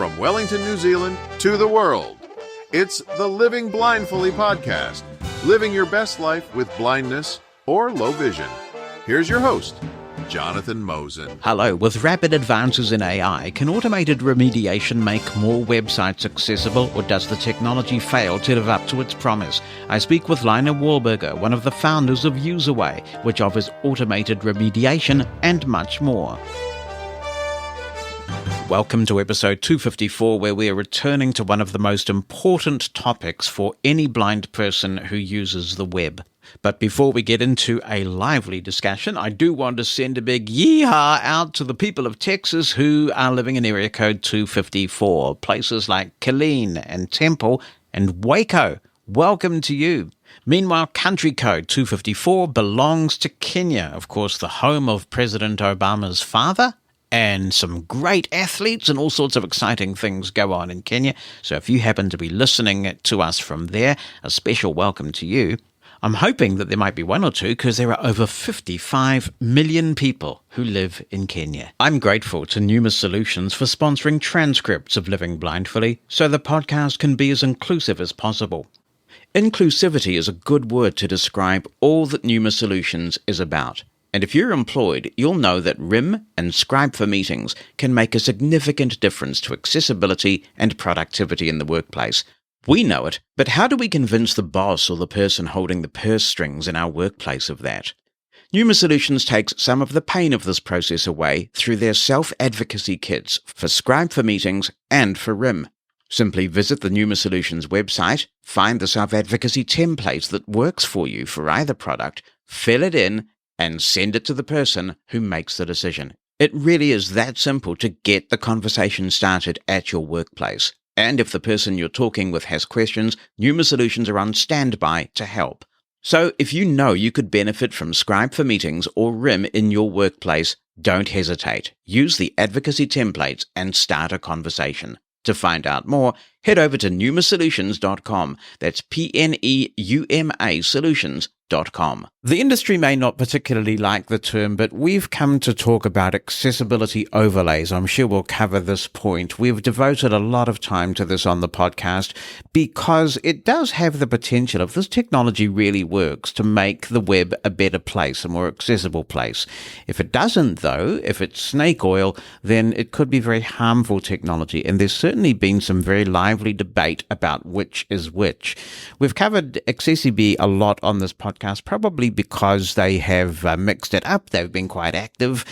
from Wellington, New Zealand to the world. It's the Living Blindfully podcast, living your best life with blindness or low vision. Here's your host, Jonathan Mosen. Hello. With rapid advances in AI, can automated remediation make more websites accessible, or does the technology fail to live up to its promise? I speak with Lionel Wolberger, one of the founders of Userway, which offers automated remediation and much more. Welcome to episode 254, where we are returning to one of the most important topics for any blind person who uses the web. But before we get into a lively discussion, I do want to send a big yeehaw out to the people of Texas who are living in area code 254, places like Killeen and Temple and Waco. Welcome to you. Meanwhile, country code 254 belongs to Kenya, of course, the home of President Obama's father. And some great athletes and all sorts of exciting things go on in Kenya. So if you happen to be listening to us from there, a special welcome to you. I'm hoping that there might be one or two, because there are over 55 million people who live in Kenya. I'm grateful to Numa Solutions for sponsoring transcripts of Living Blindfully, so the podcast can be as inclusive as possible. Inclusivity is a good word to describe all that Numa Solutions is about. And if you're employed, you'll know that RIM and Scribe for Meetings can make a significant difference to accessibility and productivity in the workplace. We know it, but how do we convince the boss or the person holding the purse strings in our workplace of that? Numa Solutions takes some of the pain of this process away through their self-advocacy kits for Scribe for Meetings and for RIM. Simply visit the Numa Solutions website, find the self-advocacy template that works for you for either product, fill it in, and send it to the person who makes the decision. It really is that simple to get the conversation started at your workplace. And if the person you're talking with has questions, Numa Solutions are on standby to help. So if you know you could benefit from Scribe for Meetings or RIM in your workplace, don't hesitate. Use the advocacy templates and start a conversation. To find out more, head over to pneumasolutions.com. That's PNEUMA solutions.com. The industry may not particularly like the term, but we've come to talk about accessibility overlays. I'm sure we'll cover this point. We've devoted a lot of time to this on the podcast because it does have the potential, if this technology really works, to make the web a better place, a more accessible place. If it doesn't, though, if it's snake oil, then it could be very harmful technology. And there's certainly been some very lively debate about which is which. We've covered Accessibility a lot on this podcast, probably because they have mixed it up. They've been quite active,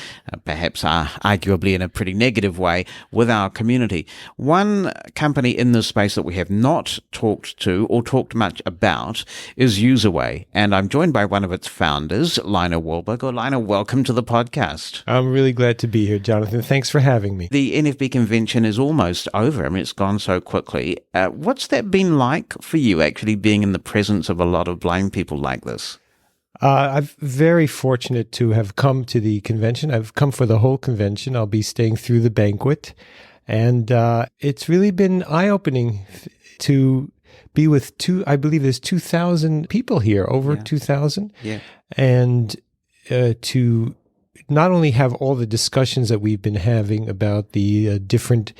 perhaps arguably in a pretty negative way, with our community. One company in this space that we have not talked to or talked much about is Userway, and I'm joined by one of its founders, Lionel Wolberger. Lionel, welcome to the podcast. I'm really glad to be here, Jonathan. Thanks for having me. The NFB convention is almost over. I mean, it's gone so quickly. What's that been like for you, actually being in the presence of a lot of blind people like this? I'm very fortunate to have come to the convention. I've come for the whole convention. I'll be staying through the banquet. And it's really been eye-opening to be with I believe there's 2,000 people here, over 2,000. Yeah. And to not only have all the discussions that we've been having about the different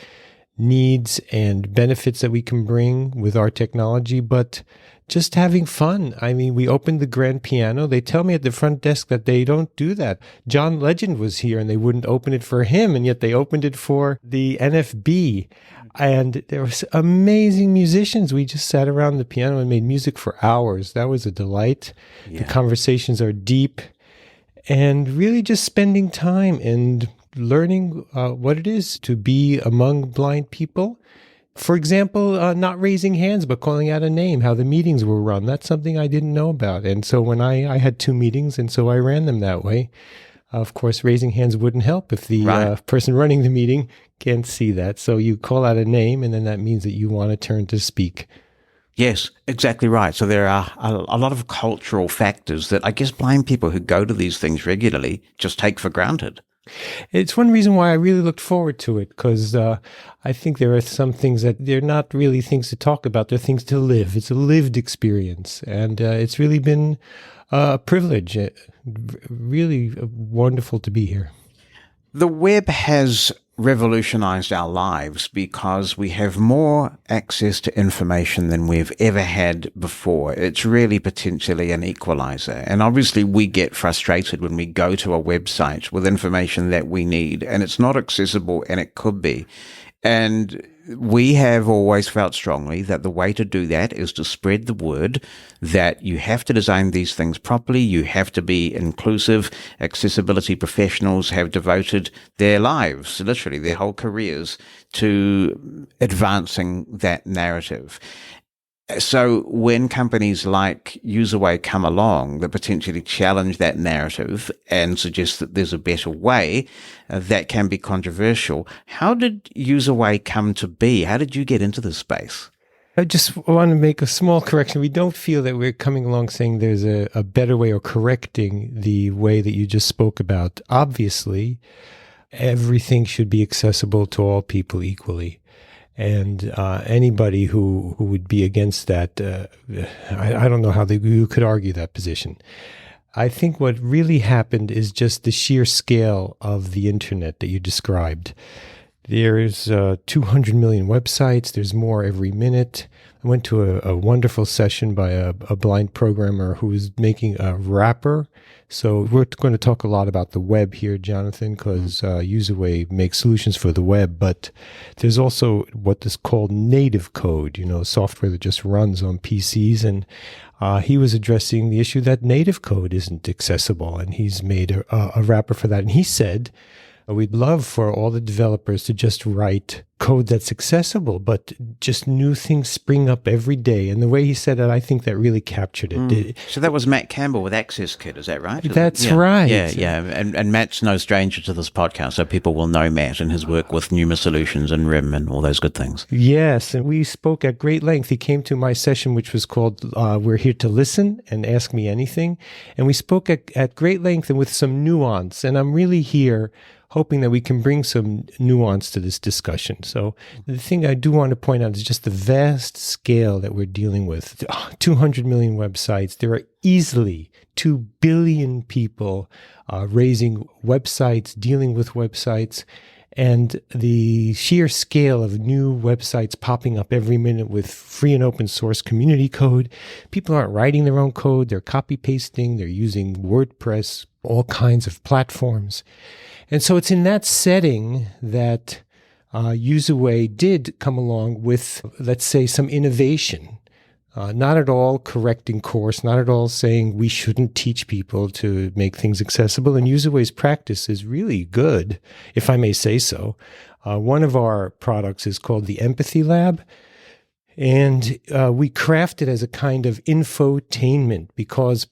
needs and benefits that we can bring with our technology, but just having fun. I mean, we opened the grand piano. They tell me at the front desk that they don't do that. John Legend was here and they wouldn't open it for him, and yet they opened it for the NFB. And there was amazing musicians. We just sat around the piano and made music for hours. That was a delight. Yeah. The conversations are deep, and really just spending time and learning what it is to be among blind people. For example, not raising hands, but calling out a name, how the meetings were run. That's something I didn't know about. And so when I had 2 meetings, and so I ran them that way. Of course, raising hands wouldn't help if the person running the meeting can't see that. So you call out a name, and then that means that you want to turn to speak. Yes, exactly right. So there are a lot of cultural factors that I guess blind people who go to these things regularly just take for granted. It's one reason why I really looked forward to it, because I think there are some things that they're not really things to talk about. They're things to live. It's a lived experience. And it's really been a privilege, really wonderful to be here. The web has revolutionized our lives because we have more access to information than we've ever had before. It's really potentially an equalizer. And obviously we get frustrated when we go to a website with information that we need and it's not accessible, and it could be. And we have always felt strongly that the way to do that is to spread the word that you have to design these things properly. You have to be inclusive. Accessibility professionals have devoted their lives, literally their whole careers, to advancing that narrative. So when companies like Userway come along that potentially challenge that narrative and suggest that there's a better way, that can be controversial. How did Userway come to be? How did you get into this space? I just want to make a small correction. We don't feel that we're coming along saying there's a better way or correcting the way that you just spoke about. Obviously, everything should be accessible to all people equally. And anybody who would be against that, I don't know how you could argue that position. I think what really happened is just the sheer scale of the internet that you described. There's 200 million websites. There's more every minute. I went to a wonderful session by a blind programmer who was making a wrapper. So we're going to talk a lot about the web here, Jonathan, because Userway makes solutions for the web. But there's also what is called native code, software that just runs on PCs. And he was addressing the issue that native code isn't accessible. And he's made a wrapper for that. And he said, we'd love for all the developers to just write code that's accessible, but just new things spring up every day. And the way he said it, I think that really captured it. So that was Matt Campbell with Access Kit, is that right? That's right. Yeah. And Matt's no stranger to this podcast, so people will know Matt and his work with Numa Solutions and RIM and all those good things. Yes, and we spoke at great length. He came to my session, which was called We're Here to Listen and Ask Me Anything. And we spoke at great length and with some nuance. And I'm really here hoping that we can bring some nuance to this discussion. So the thing I do want to point out is just the vast scale that we're dealing with. 200 million websites. There are easily 2 billion people raising websites, dealing with websites, and the sheer scale of new websites popping up every minute with free and open source community code. People aren't writing their own code. They're copy pasting. They're using WordPress, all kinds of platforms. And so it's in that setting that Userway did come along with, let's say, some innovation. Not at all correcting course, not at all saying we shouldn't teach people to make things accessible. And Userway's practice is really good, if I may say so. One of our products is called the Empathy Lab. And we craft it as a kind of infotainment because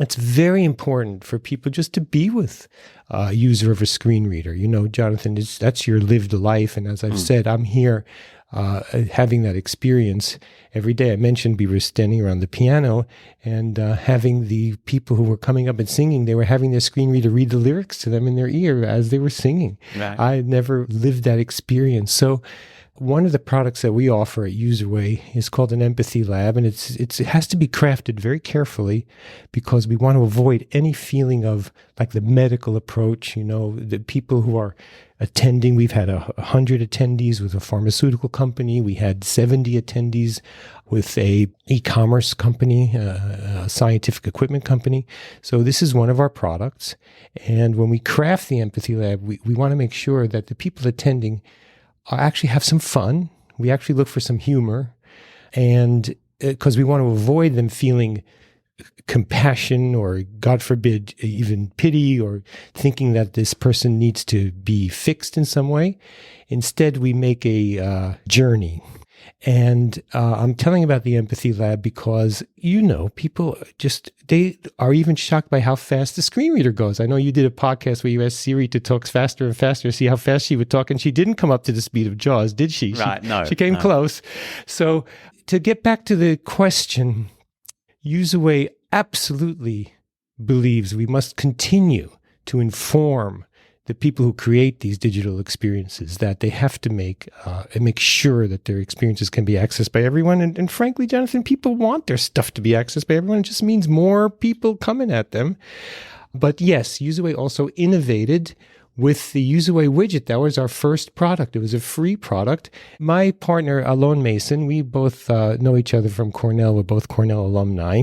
it's very important for people just to be with a user of a screen reader. Jonathan, that's your lived life. And as I've said, I'm here having that experience every day. I mentioned we were standing around the piano and having the people who were coming up and singing, they were having their screen reader read the lyrics to them in their ear as they were singing. Right. I had never lived that experience. So one of the products that we offer at Userway is called an Empathy Lab, and it has to be crafted very carefully because we want to avoid any feeling of like the medical approach. The people who are attending, we've had 100 attendees with a pharmaceutical company. We had 70 attendees with a e-commerce company, a scientific equipment company. So this is one of our products. And when we craft the Empathy Lab, we want to make sure that the people attending actually have some fun. We actually look for some humor, and because we want to avoid them feeling compassion or, God forbid, even pity or thinking that this person needs to be fixed in some way. Instead, we make a journey. And I'm telling about the Empathy Lab because, people they are even shocked by how fast the screen reader goes. I know you did a podcast where you asked Siri to talk faster and faster to see how fast she would talk, and she didn't come up to the speed of JAWS, did she? Right, no. She came close. So to get back to the question, Userway absolutely believes we must continue to inform the people who create these digital experiences that they have to make sure that their experiences can be accessed by everyone. And frankly, Jonathan, people want their stuff to be accessed by everyone. It just means more people coming at them. But yes, Userway also innovated with the Userway widget. That was our first product. It was a free product. My partner, Alon Mosen, we both know each other from Cornell. We're both Cornell alumni.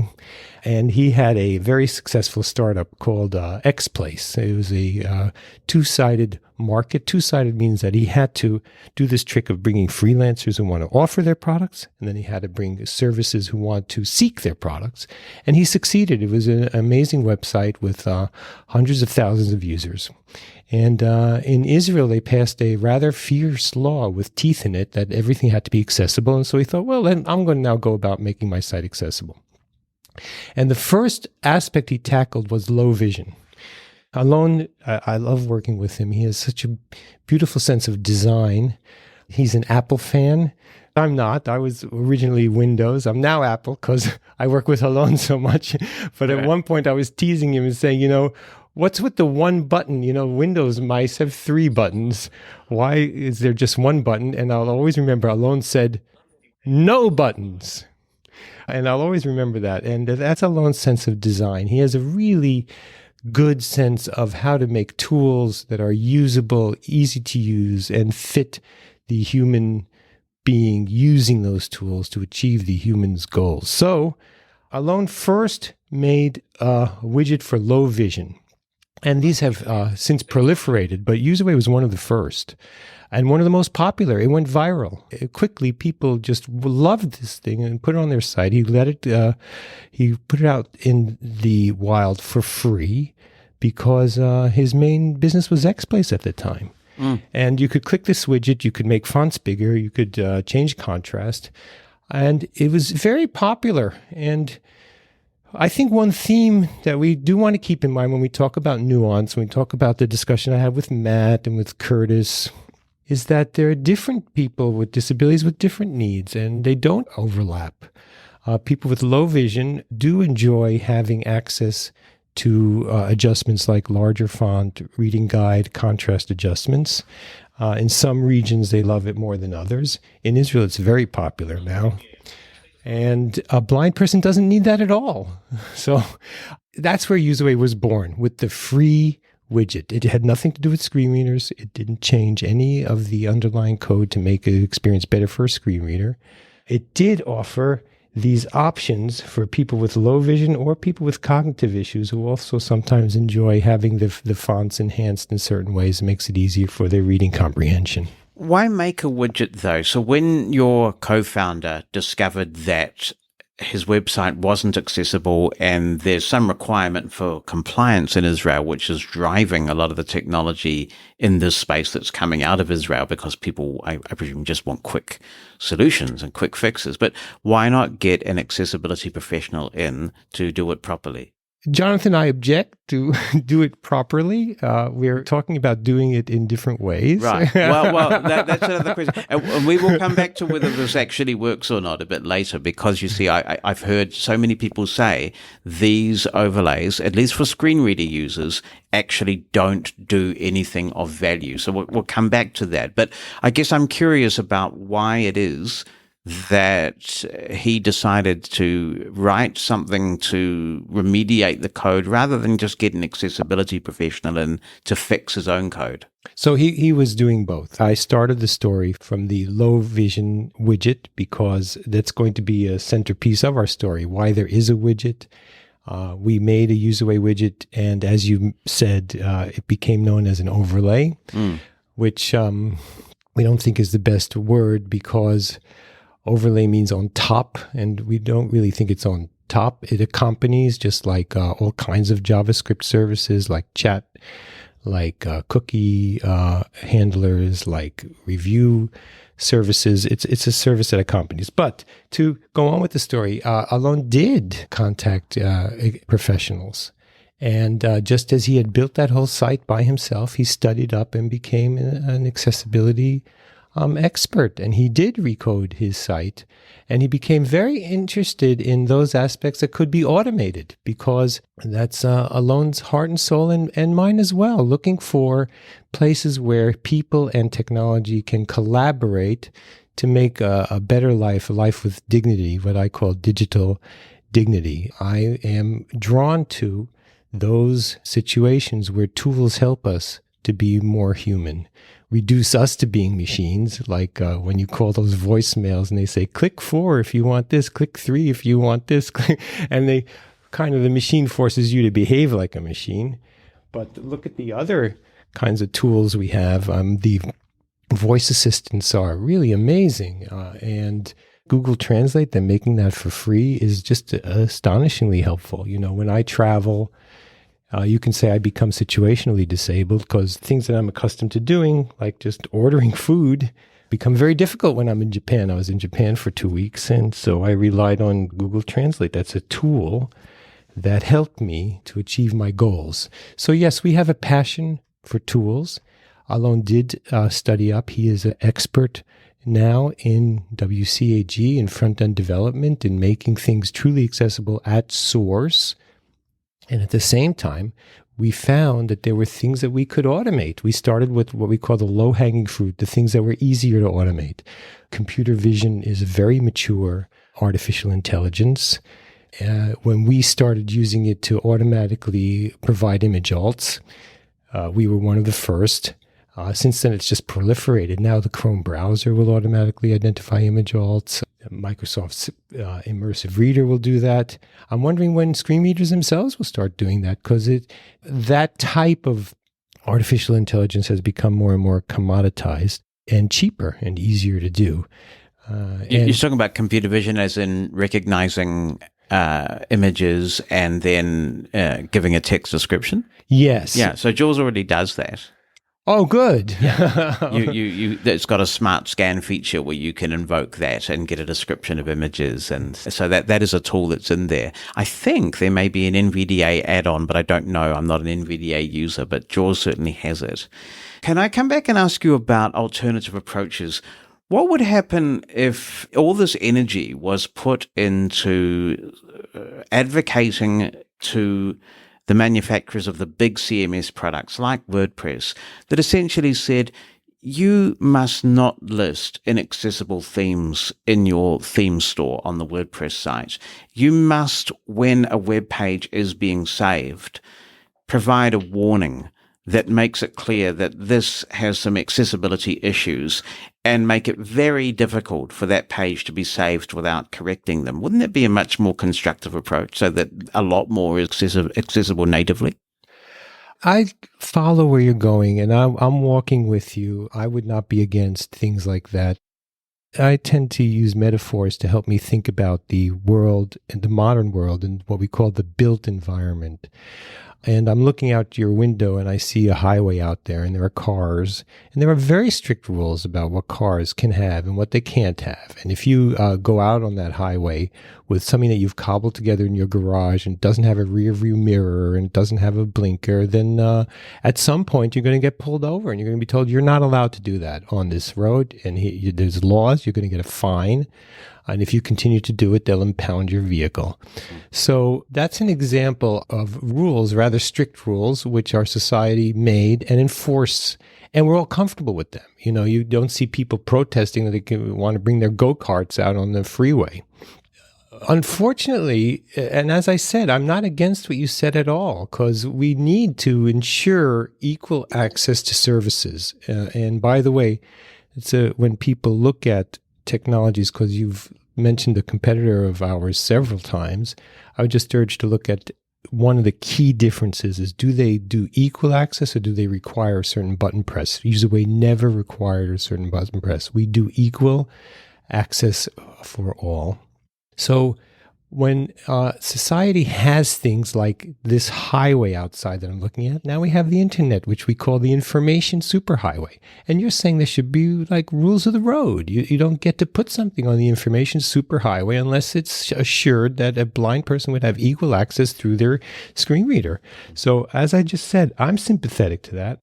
And he had a very successful startup called X-Place. It was a two-sided market. Two-sided means that he had to do this trick of bringing freelancers who want to offer their products, and then he had to bring services who want to seek their products. And he succeeded. It was an amazing website with hundreds of thousands of users. And in Israel, they passed a rather fierce law with teeth in it that everything had to be accessible. And so he thought, well, then I'm going to now go about making my site accessible. And the first aspect he tackled was low vision. Alon, I love working with him. He has such a beautiful sense of design. He's an Apple fan. I'm not. I was originally Windows. I'm now Apple because I work with Alon so much. But at one point I was teasing him and saying, what's with the one button? Windows mice have 3 buttons. Why is there just one button? And I'll always remember Alon said, no buttons. And I'll always remember that. And that's Alon's sense of design. He has a really good sense of how to make tools that are usable, easy to use, and fit the human being using those tools to achieve the human's goals. So Alon first made a widget for low vision. And these have since proliferated, but Userway was one of the first. And one of the most popular. It went viral. Quickly, people just loved this thing and put it on their site. He put it out in the wild for free because his main business was X-Place at the time. And you could click this widget, you could make fonts bigger, you could change contrast. And it was very popular. And I think one theme that we do want to keep in mind when we talk about nuance, when we talk about the discussion I had with Matt and with Curtis, is that there are different people with disabilities with different needs, and they don't overlap. People with low vision do enjoy having access to adjustments like larger font, reading guide, contrast adjustments. In some regions, they love it more than others. In Israel, it's very popular now. And a blind person doesn't need that at all. So that's where Userway was born, with the free widget. It had nothing to do with screen readers. It didn't change any of the underlying code to make the experience better for a screen reader. It did offer these options for people with low vision or people with cognitive issues who also sometimes enjoy having the fonts enhanced in certain ways. It makes it easier for their reading comprehension. Why make a widget, though? So when your co-founder discovered that his website wasn't accessible and there's some requirement for compliance in Israel, which is driving a lot of the technology in this space that's coming out of Israel because people, I presume, just want quick solutions and quick fixes. But why not get an accessibility professional in to do it properly? Jonathan, I object to do it properly. We're talking about doing it in different ways. Right. Well, that's another question. And we will come back to whether this actually works or not a bit later, because you see, I've heard so many people say these overlays, at least for screen reader users, actually don't do anything of value. So we'll come back to that. But I guess I'm curious about why it is that he decided to write something to remediate the code rather than just get an accessibility professional in to fix his own code. So he was doing both. I started the story from the low vision widget because that's going to be a centerpiece of our story, why there is a widget. We made a Userway widget, and as you said, it became known as an overlay, which we don't think is the best word because overlay means on top, and we don't really think it's on top. It accompanies, just like all kinds of JavaScript services, like chat, like cookie handlers, like review services. It's a service that accompanies. But to go on with the story, Alon did contact professionals. And just as he had built that whole site by himself, he studied up and became an accessibility expert, and he did recode his site, and he became very interested in those aspects that could be automated, because that's Alon's heart and soul, and mine as well, looking for places where people and technology can collaborate to make a better life, a life with dignity, what I call digital dignity. I am drawn to those situations where tools help us to be more human. Reduce us to being machines, like when you call those voicemails and they say, click 4 if you want this, click 3 if you want this, and the machine forces you to behave like a machine. But look at the other kinds of tools we have. The voice assistants are really amazing. And Google Translate, them making that for free is just astonishingly helpful. When I travel, you can say I become situationally disabled because things that I'm accustomed to doing, like just ordering food, become very difficult when I'm in Japan. I was in Japan for 2 weeks, and so I relied on Google Translate. That's a tool that helped me to achieve my goals. So yes, we have a passion for tools. Alon did study up. He is an expert now in WCAG, in front-end development, in making things truly accessible at source. And at the same time, we found that there were things that we could automate. We started with what we call the low-hanging fruit, the things that were easier to automate. Computer vision is a very mature artificial intelligence. When we started using it to automatically provide image alts, we were one of the first. Since then, it's just proliferated. Now the Chrome browser will automatically identify image alts. Microsoft's immersive reader will do that. I'm wondering when screen readers themselves will start doing that, because that type of artificial intelligence has become more and more commoditized and cheaper and easier to do. You're talking about computer vision as in recognizing images and then giving a text description? Yes. Yeah, so Jaws already does that. Oh, good. It's got a smart scan feature where you can invoke that and get a description of images. And so that is a tool that's in there. I think there may be an NVDA add-on, but I don't know. I'm not an NVDA user, but Jaws certainly has it. Can I come back and ask you about alternative approaches? What would happen if all this energy was put into advocating to the manufacturers of the big CMS products like WordPress that essentially said, you must not list inaccessible themes in your theme store on the WordPress site. You must, when a web page is being saved, provide a warning that makes it clear that this has some accessibility issues and make it very difficult for that page to be saved without correcting them. Wouldn't that be a much more constructive approach so that a lot more is accessible natively? I follow where you're going, and I'm walking with you. I would not be against things like that. I tend to use metaphors to help me think about the world, and the modern world, and what we call the built environment. And I'm looking out your window and I see a highway out there, and there are cars, and there are very strict rules about what cars can have and what they can't have. And if you go out on that highway with something that you've cobbled together in your garage and doesn't have a rear view mirror and doesn't have a blinker, then at some point you're going to get pulled over and you're going to be told you're not allowed to do that on this road. And there's laws, you're going to get a fine. And if you continue to do it, they'll impound your vehicle. So that's an example of rules, rather strict rules, which our society made and enforced. And we're all comfortable with them. You don't see people protesting that they want to bring their go-karts out on the freeway. Unfortunately, and as I said, I'm not against what you said at all, because we need to ensure equal access to services. And by the way, when people look at technologies, because you've mentioned a competitor of ours several times, I would just urge to look at one of the key differences is, do they do equal access or do they require a certain button press? Userway never required a certain button press. We do equal access for all. So when society has things like this highway outside that I'm looking at, now we have the internet, which we call the information superhighway. And you're saying there should be like rules of the road. You don't get to put something on the information superhighway unless it's assured that a blind person would have equal access through their screen reader. So as I just said, I'm sympathetic to that.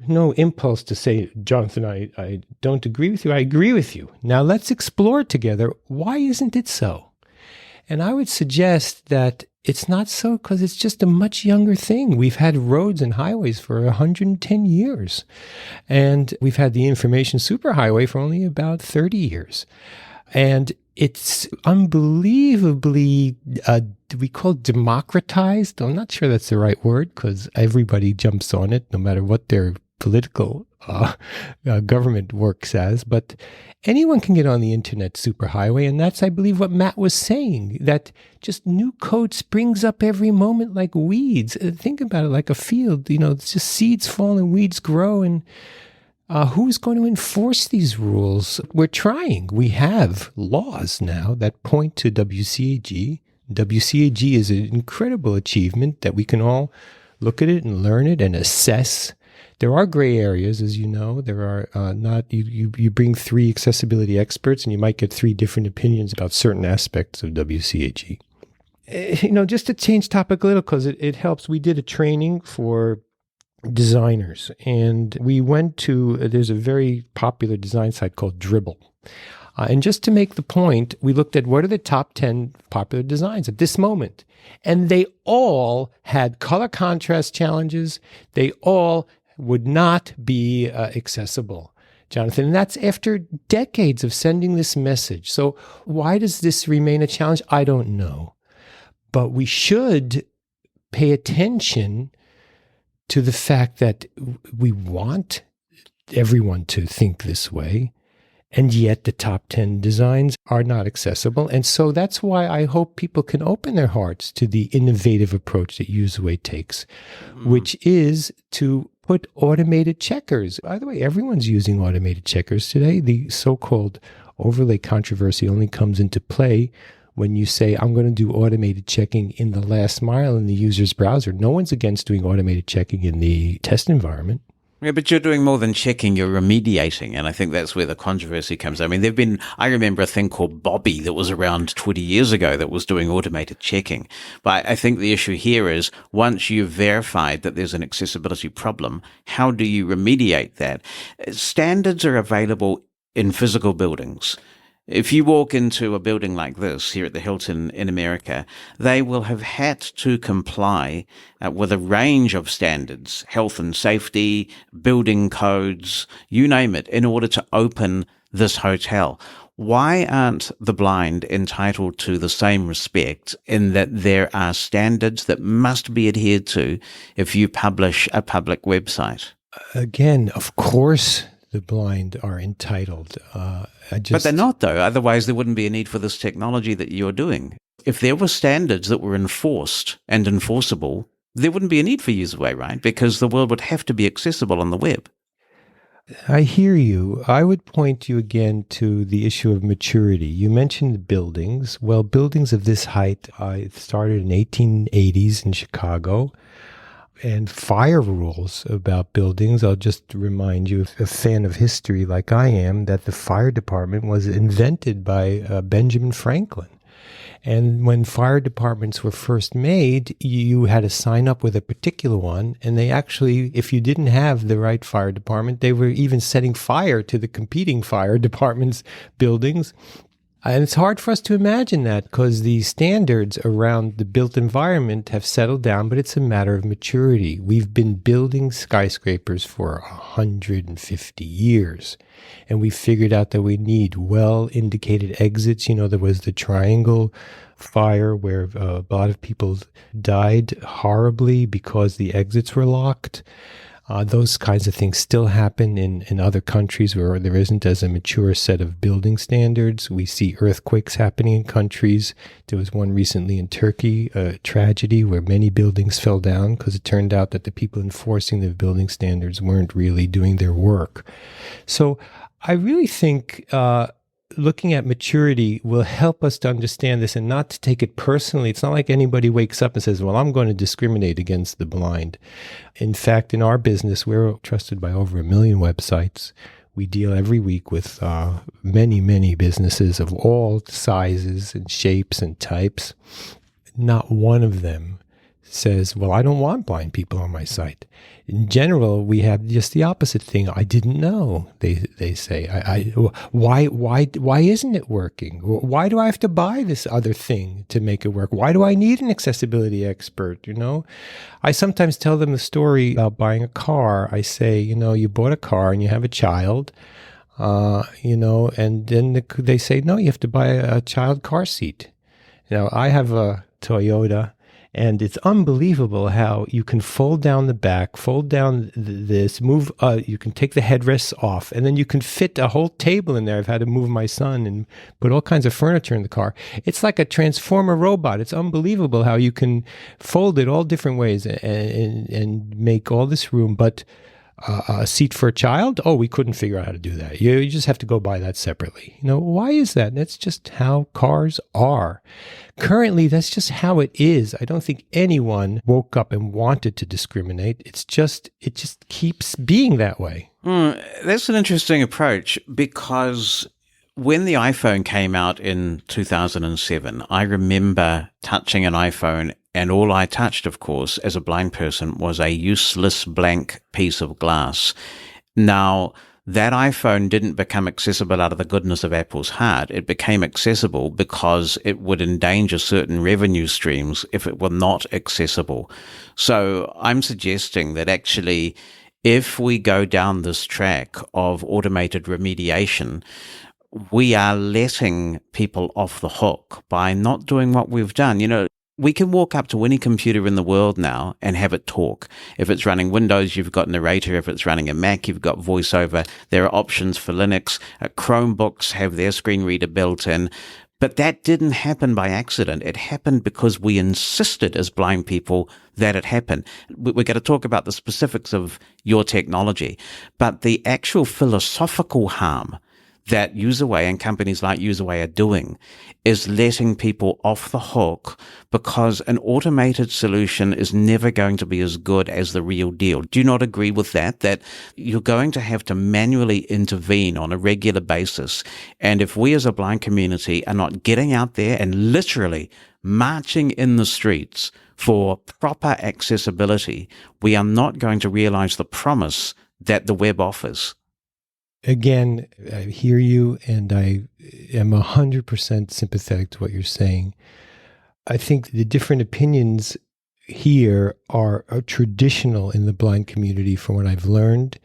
No impulse to say, Jonathan, I don't agree with you. I agree with you. Now let's explore together. Why isn't it so? And I would suggest that it's not so because it's just a much younger thing. We've had roads and highways for 110 years. And we've had the information superhighway for only about 30 years. And it's unbelievably, we call it democratized. I'm not sure that's the right word because everybody jumps on it, no matter what their political government works as, but anyone can get on the internet superhighway, and that's, I believe, what Matt was saying, that just new code springs up every moment like weeds. Think about it like a field, it's just seeds fall and weeds grow, and who's going to enforce these rules? We're trying. We have laws now that point to WCAG. WCAG is an incredible achievement that we can all look at it and learn it and assess. There are gray areas, as you know. There are not. You bring 3 accessibility experts, and you might get 3 different opinions about certain aspects of WCAG. Just to change topic a little, because it helps. We did a training for designers, and we went to. There's a very popular design site called Dribbble. And just to make the point, we looked at what are the top 10 popular designs at this moment. And they all had color contrast challenges. They all would not be accessible, Jonathan. And that's after decades of sending this message. So why does this remain a challenge? I don't know. But we should pay attention to the fact that we want everyone to think this way. And yet the top 10 designs are not accessible. And so that's why I hope people can open their hearts to the innovative approach that Userway takes, which is to put automated checkers. By the way, everyone's using automated checkers today. The so-called overlay controversy only comes into play when you say, I'm going to do automated checking in the last mile in the user's browser. No one's against doing automated checking in the test environment. Yeah, but you're doing more than checking, you're remediating, and I think that's where the controversy comes. I mean, I remember a thing called Bobby that was around 20 years ago that was doing automated checking. But I think the issue here is once you've verified that there's an accessibility problem, how do you remediate that? Standards are available in physical buildings. If you walk into a building like this here at the Hilton in America, they will have had to comply with a range of standards, health and safety, building codes, you name it, in order to open this hotel. Why aren't the blind entitled to the same respect in that there are standards that must be adhered to if you publish a public website? Again, of course, the blind are entitled. But they're not, though. Otherwise, there wouldn't be a need for this technology that you're doing. If there were standards that were enforced and enforceable, there wouldn't be a need for Userway, right? Because the world would have to be accessible on the web. I hear you. I would point you again to the issue of maturity. You mentioned buildings. Well, buildings of this height, I started in 1880s in Chicago. And fire rules about buildings. I'll just remind you, if a fan of history like I am, that the fire department was invented by Benjamin Franklin. And when fire departments were first made, you had to sign up with a particular one. And they actually, if you didn't have the right fire department, they were even setting fire to the competing fire departments' buildings. And it's hard for us to imagine that because the standards around the built environment have settled down, but it's a matter of maturity. We've been building skyscrapers for 150 years, and we figured out that we need well-indicated exits. There was the Triangle fire where a lot of people died horribly because the exits were locked. Those kinds of things still happen in other countries where there isn't as a mature set of building standards. We see earthquakes happening in countries. There was one recently in Turkey, a tragedy where many buildings fell down because it turned out that the people enforcing the building standards weren't really doing their work. So I really think looking at maturity will help us to understand this and not to take it personally. It's not like anybody wakes up and says, well, I'm going to discriminate against the blind. In fact, in our business, we're trusted by over 1 million websites. We deal every week with many, many businesses of all sizes and shapes and types. Not one of them says, well, I don't want blind people on my site. In general, we have just the opposite thing. I didn't know, they say. Why isn't it working? Why do I have to buy this other thing to make it work? Why do I need an accessibility expert? I sometimes tell them the story about buying a car. I say, you bought a car and you have a child, and then they say, no, you have to buy a child car seat. Now, I have a Toyota. And it's unbelievable how you can fold down the back, fold down this, move, you can take the headrests off, and then you can fit a whole table in there. I've had to move my son and put all kinds of furniture in the car. It's like a transformer robot. It's unbelievable how you can fold it all different ways and make all this room. But a seat for a child? Oh, we couldn't figure out how to do that. You just have to go buy that separately. Why is that? That's just how cars are. Currently, that's just how it is. I don't think anyone woke up and wanted to discriminate. It just keeps being that way. That's an interesting approach, because when the iPhone came out in 2007, I remember touching an iPhone, and all I touched, of course, as a blind person, was a useless blank piece of glass. Now, that iPhone didn't become accessible out of the goodness of Apple's heart. It became accessible because it would endanger certain revenue streams if it were not accessible. So I'm suggesting that actually, if we go down this track of automated remediation, we are letting people off the hook by not doing what we've done. We can walk up to any computer in the world now and have it talk. If it's running Windows, you've got narrator. If it's running a Mac, you've got voiceover. There are options for Linux. Chromebooks have their screen reader built in. But that didn't happen by accident. It happened because we insisted as blind people that it happen. We're going to talk about the specifics of your technology, but the actual philosophical harm that Userway and companies like Userway are doing is letting people off the hook, because an automated solution is never going to be as good as the real deal. Do you not agree with that? That you're going to have to manually intervene on a regular basis. And if we as a blind community are not getting out there and literally marching in the streets for proper accessibility, we are not going to realize the promise that the web offers. Again, I hear you, and I am 100% sympathetic to what you're saying. I think the different opinions here are traditional in the blind community from what I've learned.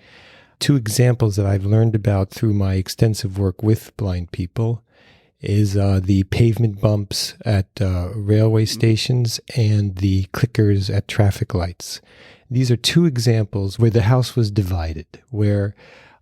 Two examples that I've learned about through my extensive work with blind people is the pavement bumps at railway stations and the clickers at traffic lights. These are two examples where the house was divided, where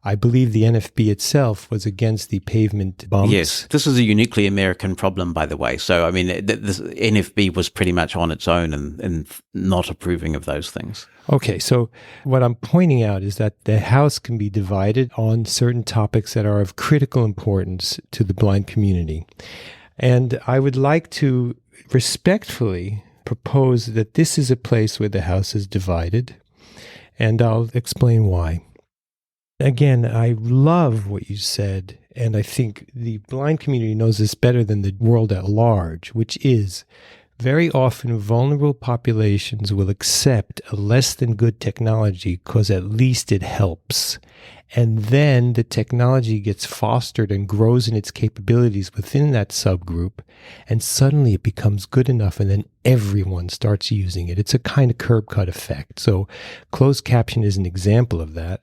I believe the NFB itself was against the pavement bumps. Yes, this is a uniquely American problem, by the way. So, I mean, this NFB was pretty much on its own and not approving of those things. Okay, so what I'm pointing out is that the House can be divided on certain topics that are of critical importance to the blind community. And I would like to respectfully propose that this is a place where the House is divided, and I'll explain why. Again, I love what you said, and I think the blind community knows this better than the world at large, which is very often vulnerable populations will accept a less than good technology because at least it helps. And then the technology gets fostered and grows in its capabilities within that subgroup, and suddenly it becomes good enough, and then everyone starts using it. It's a kind of curb cut effect. So closed caption is an example of that.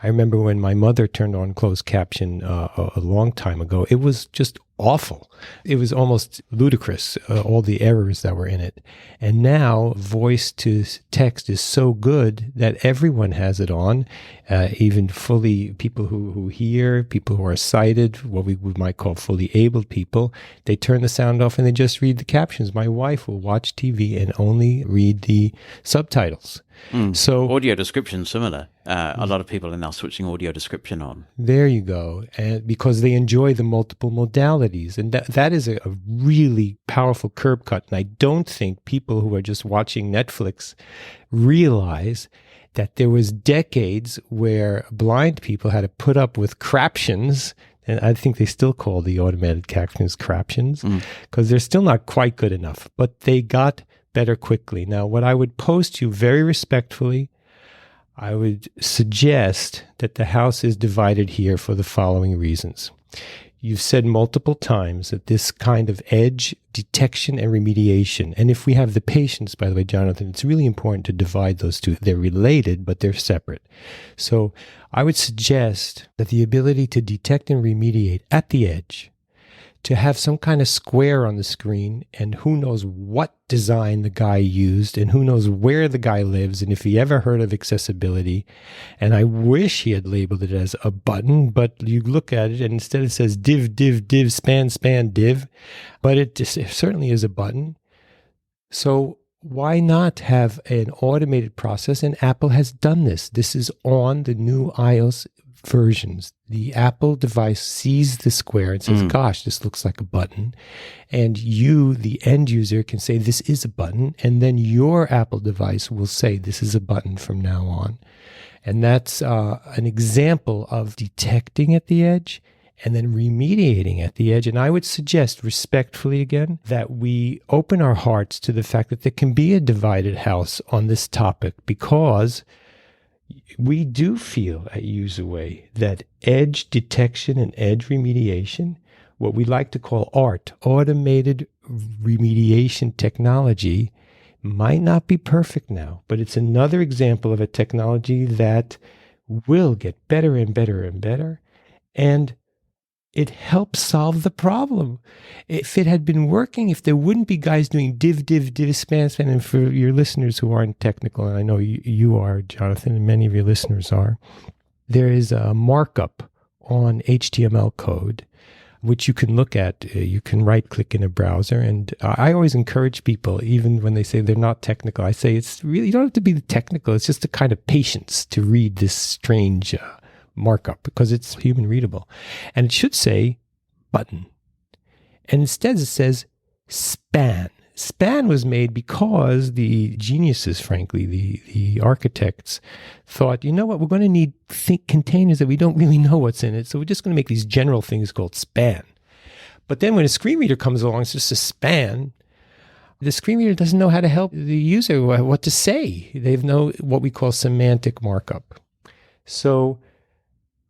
I remember when my mother turned on closed caption a long time ago, it was just awful. It was almost ludicrous, all the errors that were in it. And now voice to text is so good that everyone has it on, even fully people who hear, people who are sighted, what we might call fully abled people. They turn the sound off and they just read the captions. My wife will watch TV and only read the subtitles. So audio description similar. A lot of people are now switching audio description on. There you go. And because they enjoy the multiple modalities. And that is a really powerful curb cut. And I don't think people who are just watching Netflix realize that there was decades where blind people had to put up with craptions. And I think they still call the automated captions craptions because they're still not quite good enough. But they got better quickly. Now, what I would pose to you very respectfully, I would suggest that the House is divided here for the following reasons. You've said multiple times that this kind of edge detection and remediation, and if we have the patience, by the way, Jonathan, it's really important to divide those two. They're related, but they're separate. So I would suggest that the ability to detect and remediate at the edge, to have some kind of square on the screen, and who knows what design the guy used, and who knows where the guy lives, and if he ever heard of accessibility. And I wish he had labeled it as a button, but you look at it and instead it says div, div, div, span, span, div. But it certainly is a button. So why not have an automated process? And Apple has done this. This is on the new iOS versions. The Apple device sees the square and says, gosh, this looks like a button. And you, the end user, can say, this is a button. And then your Apple device will say, this is a button from now on. And that's an example of detecting at the edge and then remediating at the edge. And I would suggest, respectfully again, that we open our hearts to the fact that there can be a divided house on this topic, because we do feel at Userway that edge detection and edge remediation, what we like to call ART, automated remediation technology, might not be perfect now, but it's another example of a technology that will get better and better and better, and it helps solve the problem. If it had been working, if there wouldn't be guys doing div, div, div, span, span, and for your listeners who aren't technical, and I know you are, Jonathan, and many of your listeners are, there is a markup on HTML code, which you can look at. You can right-click in a browser, and I always encourage people, even when they say they're not technical, I say it's really, you don't have to be technical, it's just a kind of patience to read this strange markup, because it's human readable. And it should say button. And instead it says span. Span was made because the geniuses, frankly, the architects, thought, you know what, we're going to need containers that we don't really know what's in it, so we're just going to make these general things called span. But then when a screen reader comes along, it's just a span. The screen reader doesn't know how to help the user what to say. They have no what we call semantic markup. So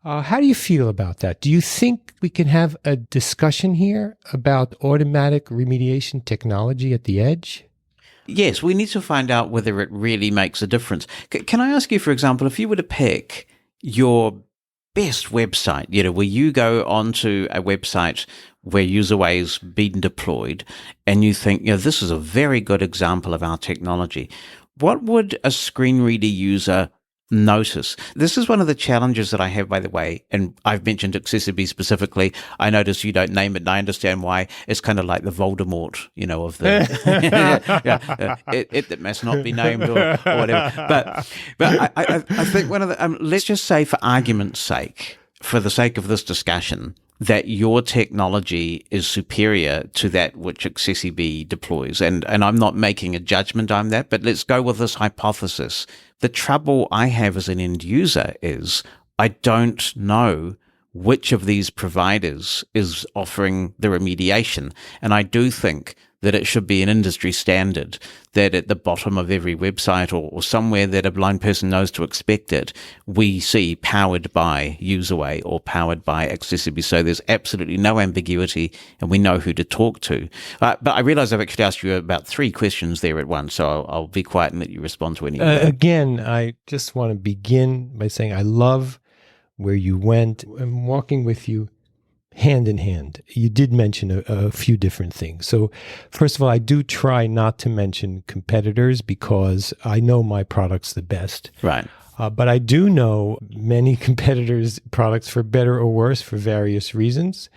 how do you feel about that? Do you think we can have a discussion here about automatic remediation technology at the edge? Yes, we need to find out whether it really makes a difference. Can I ask you, for example, if you were to pick your best website, where you go onto a website where Userway's been deployed and you think, this is a very good example of our technology, what would a screen reader user notice? This is one of the challenges that I have, by the way, and I've mentioned Accessibility specifically. I notice you don't name it, and I understand why. It's kind of like the Voldemort, of the it that must not be named or whatever. But I think one of the let's just say, for argument's sake, for the sake of this discussion, that your technology is superior to that which Accessibility deploys. And I'm not making a judgment on that, but let's go with this hypothesis. The trouble I have as an end user is I don't know which of these providers is offering the remediation. And I do think that it should be an industry standard that at the bottom of every website or somewhere that a blind person knows to expect it, we see powered by Userway or powered by Accessibility. So there's absolutely no ambiguity and we know who to talk to. But I realize I've actually asked you about 3 questions there at once, so I'll be quiet and let you respond to any of them. Again, I just want to begin by saying I love where you went. I'm walking with you hand in hand. You did mention a few different things. So first of all, I do try not to mention competitors because I know my product's the best. Right. But I do know many competitors' products, for better or worse, for various reasons.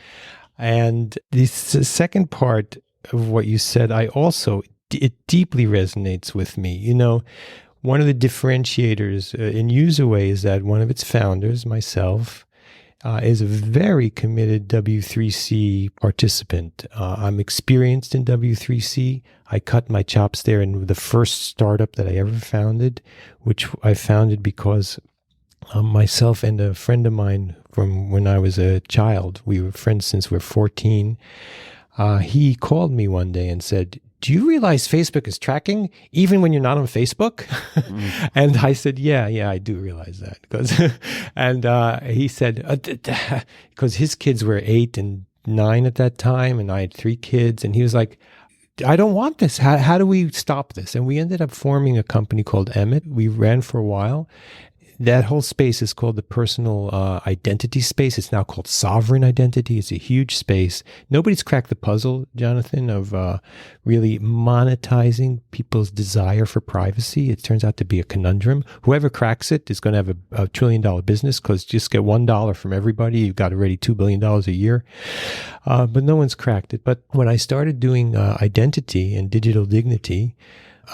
And the second part of what you said, it deeply resonates with me. One of the differentiators in Userway is that one of its founders, myself, is a very committed W3C participant. I'm experienced in W3C. I cut my chops there in the first startup that I ever founded, which I founded because myself and a friend of mine from when I was a child, we were friends since we were 14, he called me one day and said, do you realize Facebook is tracking even when you're not on Facebook? And I said, yeah, I do realize that. And he said, because his kids were 8 and 9 at that time, and I had 3 kids, and he was like, I don't want this. How do we stop this? And we ended up forming a company called Emmett. We ran for a while. that whole space is called the personal identity space. It's now called sovereign identity. It's a huge space. Nobody's cracked the puzzle, Jonathan, of really monetizing people's desire for privacy. It turns out to be a conundrum. Whoever cracks it is going to have a $1 trillion business, because just get $1 from everybody, you've got already $2 billion a year. But no one's cracked it. But when I started doing identity and digital dignity,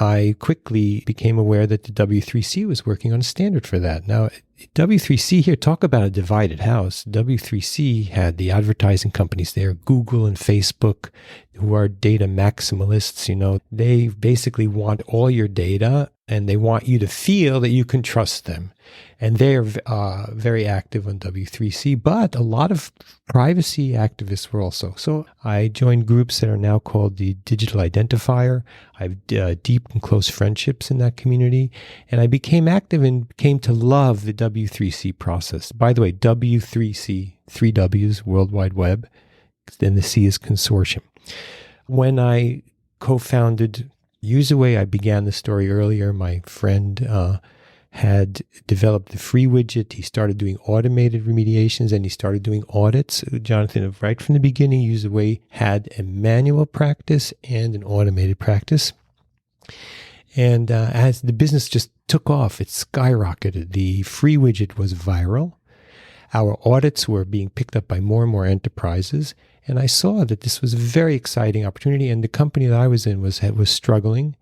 I quickly became aware that the W3C was working on a standard for that. Now, W3C here, talk about a divided house. W3C had the advertising companies there, Google and Facebook, who are data maximalists. They basically want all your data, and they want you to feel that you can trust them. And they're very active on W3C, but a lot of privacy activists were also. So I joined groups that are now called the Digital Identifier. I have deep and close friendships in that community. And I became active and came to love the W3C process. By the way, W3C, 3 Ws, World Wide Web, then the C is consortium. When I co-founded Userway, I began the story earlier. My friend had developed the free widget. He started doing automated remediations, and he started doing audits. Jonathan, right from the beginning, Userway had a manual practice and an automated practice. And as the business just took off, it skyrocketed. The free widget was viral. Our audits were being picked up by more and more enterprises. And I saw that this was a very exciting opportunity. And the company that I was in was struggling.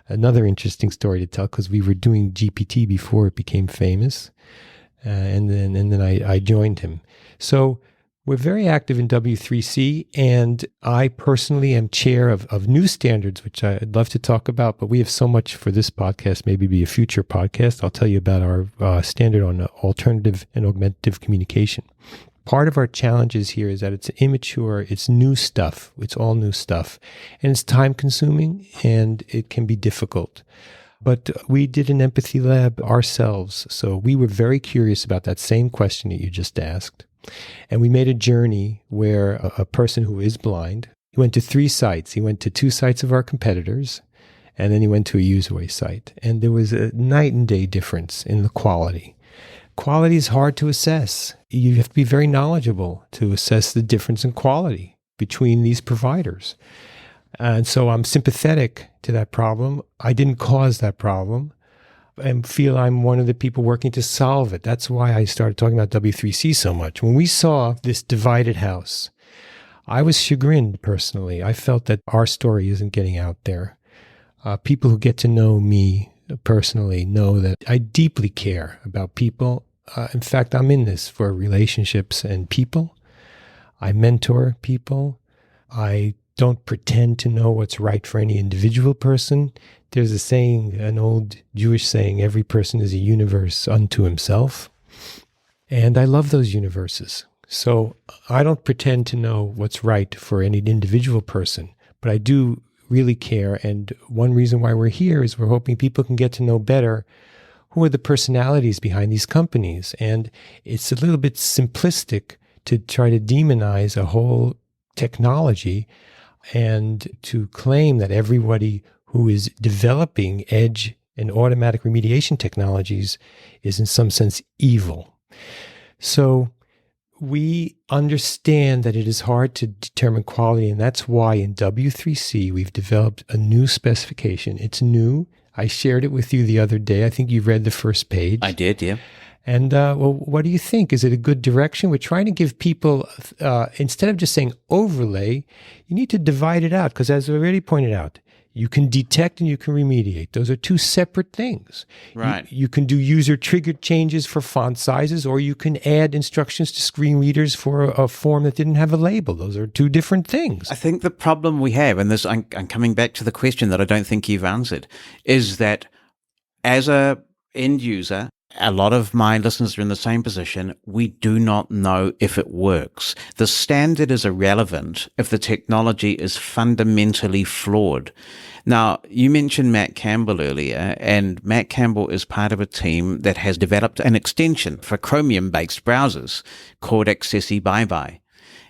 Another interesting story to tell, because we were doing GPT before it became famous. And then I joined him. So we're very active in W3C, and I personally am chair of new standards, which I'd love to talk about, but we have so much for this podcast, maybe be a future podcast. I'll tell you about our standard on alternative and augmentative communication. Part of our challenges here is that it's immature, it's new stuff, it's all new stuff, and it's time consuming, and it can be difficult. But we did an empathy lab ourselves, so we were very curious about that same question that you just asked. And we made a journey where a person who is blind, he went to 3 sites. He went to 2 sites of our competitors, and then he went to a Userway site. And there was a night and day difference in the quality. Quality is hard to assess. You have to be very knowledgeable to assess the difference in quality between these providers. And so I'm sympathetic to that problem. I didn't cause that problem, and feel I'm one of the people working to solve it. That's why I started talking about W3C so much. When we saw this divided house, I was chagrined personally. I felt that our story isn't getting out there. People who get to know me personally know that I deeply care about people. In fact, I'm in this for relationships and people. I mentor people. I don't pretend to know what's right for any individual person. There's a saying, an old Jewish saying, every person is a universe unto himself. And I love those universes. So I don't pretend to know what's right for any individual person, but I do really care. And one reason why we're here is we're hoping people can get to know better who are the personalities behind these companies. And it's a little bit simplistic to try to demonize a whole technology and to claim that everybody who is developing edge and automatic remediation technologies is in some sense evil. So we understand that it is hard to determine quality, and that's why in W3C we've developed a new specification. It's new. I shared it with you the other day. I think you read the first page. I did, yeah. And well, what do you think? Is it a good direction? We're trying to give people, instead of just saying overlay, you need to divide it out, because as I already pointed out, you can detect and you can remediate. Those are 2 separate things. Right. You can do user-triggered changes for font sizes, or you can add instructions to screen readers for a form that didn't have a label. Those are 2 different things. I think the problem we have, and this I'm coming back to the question that I don't think you've answered, is that as a end user, a lot of my listeners are in the same position. We do not know if it works. The standard is irrelevant if the technology is fundamentally flawed. Now, you mentioned Matt Campbell earlier, and Matt Campbell is part of a team that has developed an extension for Chromium-based browsers called Accessi Bye Bye.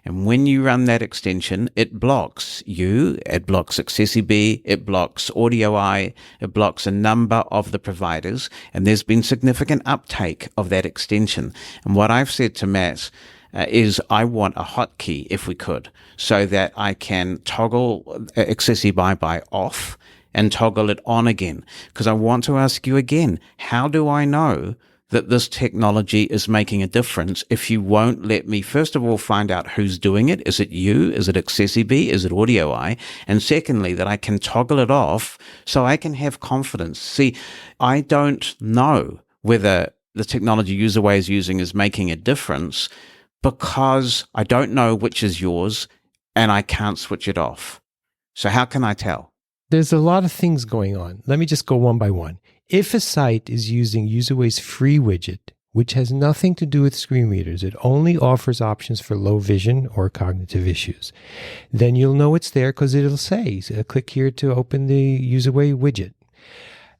And when you run that extension, it blocks you, it blocks accessiBe, it blocks AudioEye, it blocks a number of the providers. And there's been significant uptake of that extension. And what I've said to Matt is I want a hotkey, if we could, so that I can toggle accessiBe off and toggle it on again. Because I want to ask you again, how do I know that this technology is making a difference if you won't let me, first of all, find out who's doing it? Is it you? Is it accessiBe? Is it AudioEye? And secondly, that I can toggle it off so I can have confidence. See, I don't know whether the technology Userway is using is making a difference because I don't know which is yours and I can't switch it off. So how can I tell? There's a lot of things going on. Let me just go one by one. If a site is using Userway's free widget, which has nothing to do with screen readers, it only offers options for low vision or cognitive issues, then you'll know it's there because it'll say, click here to open the Userway widget.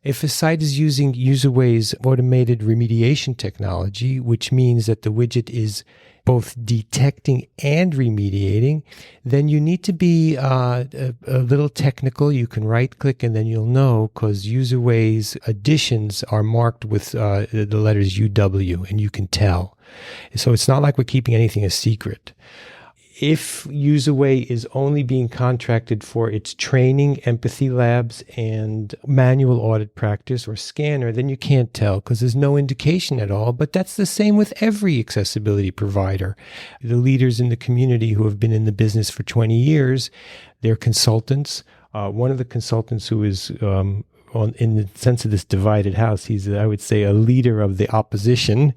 If a site is using Userway's automated remediation technology, which means that the widget is both detecting and remediating, then you need to be a little technical. You can right-click and then you'll know because Userway's additions are marked with the letters UW, and you can tell. So it's not like we're keeping anything a secret. If Userway is only being contracted for its training, empathy labs, and manual audit practice or scanner, then you can't tell because there's no indication at all. But that's the same with every accessibility provider. The leaders in the community who have been in the business for 20 years, they're consultants. One of the consultants who is in the sense of this divided house, he's, I would say, a leader of the opposition.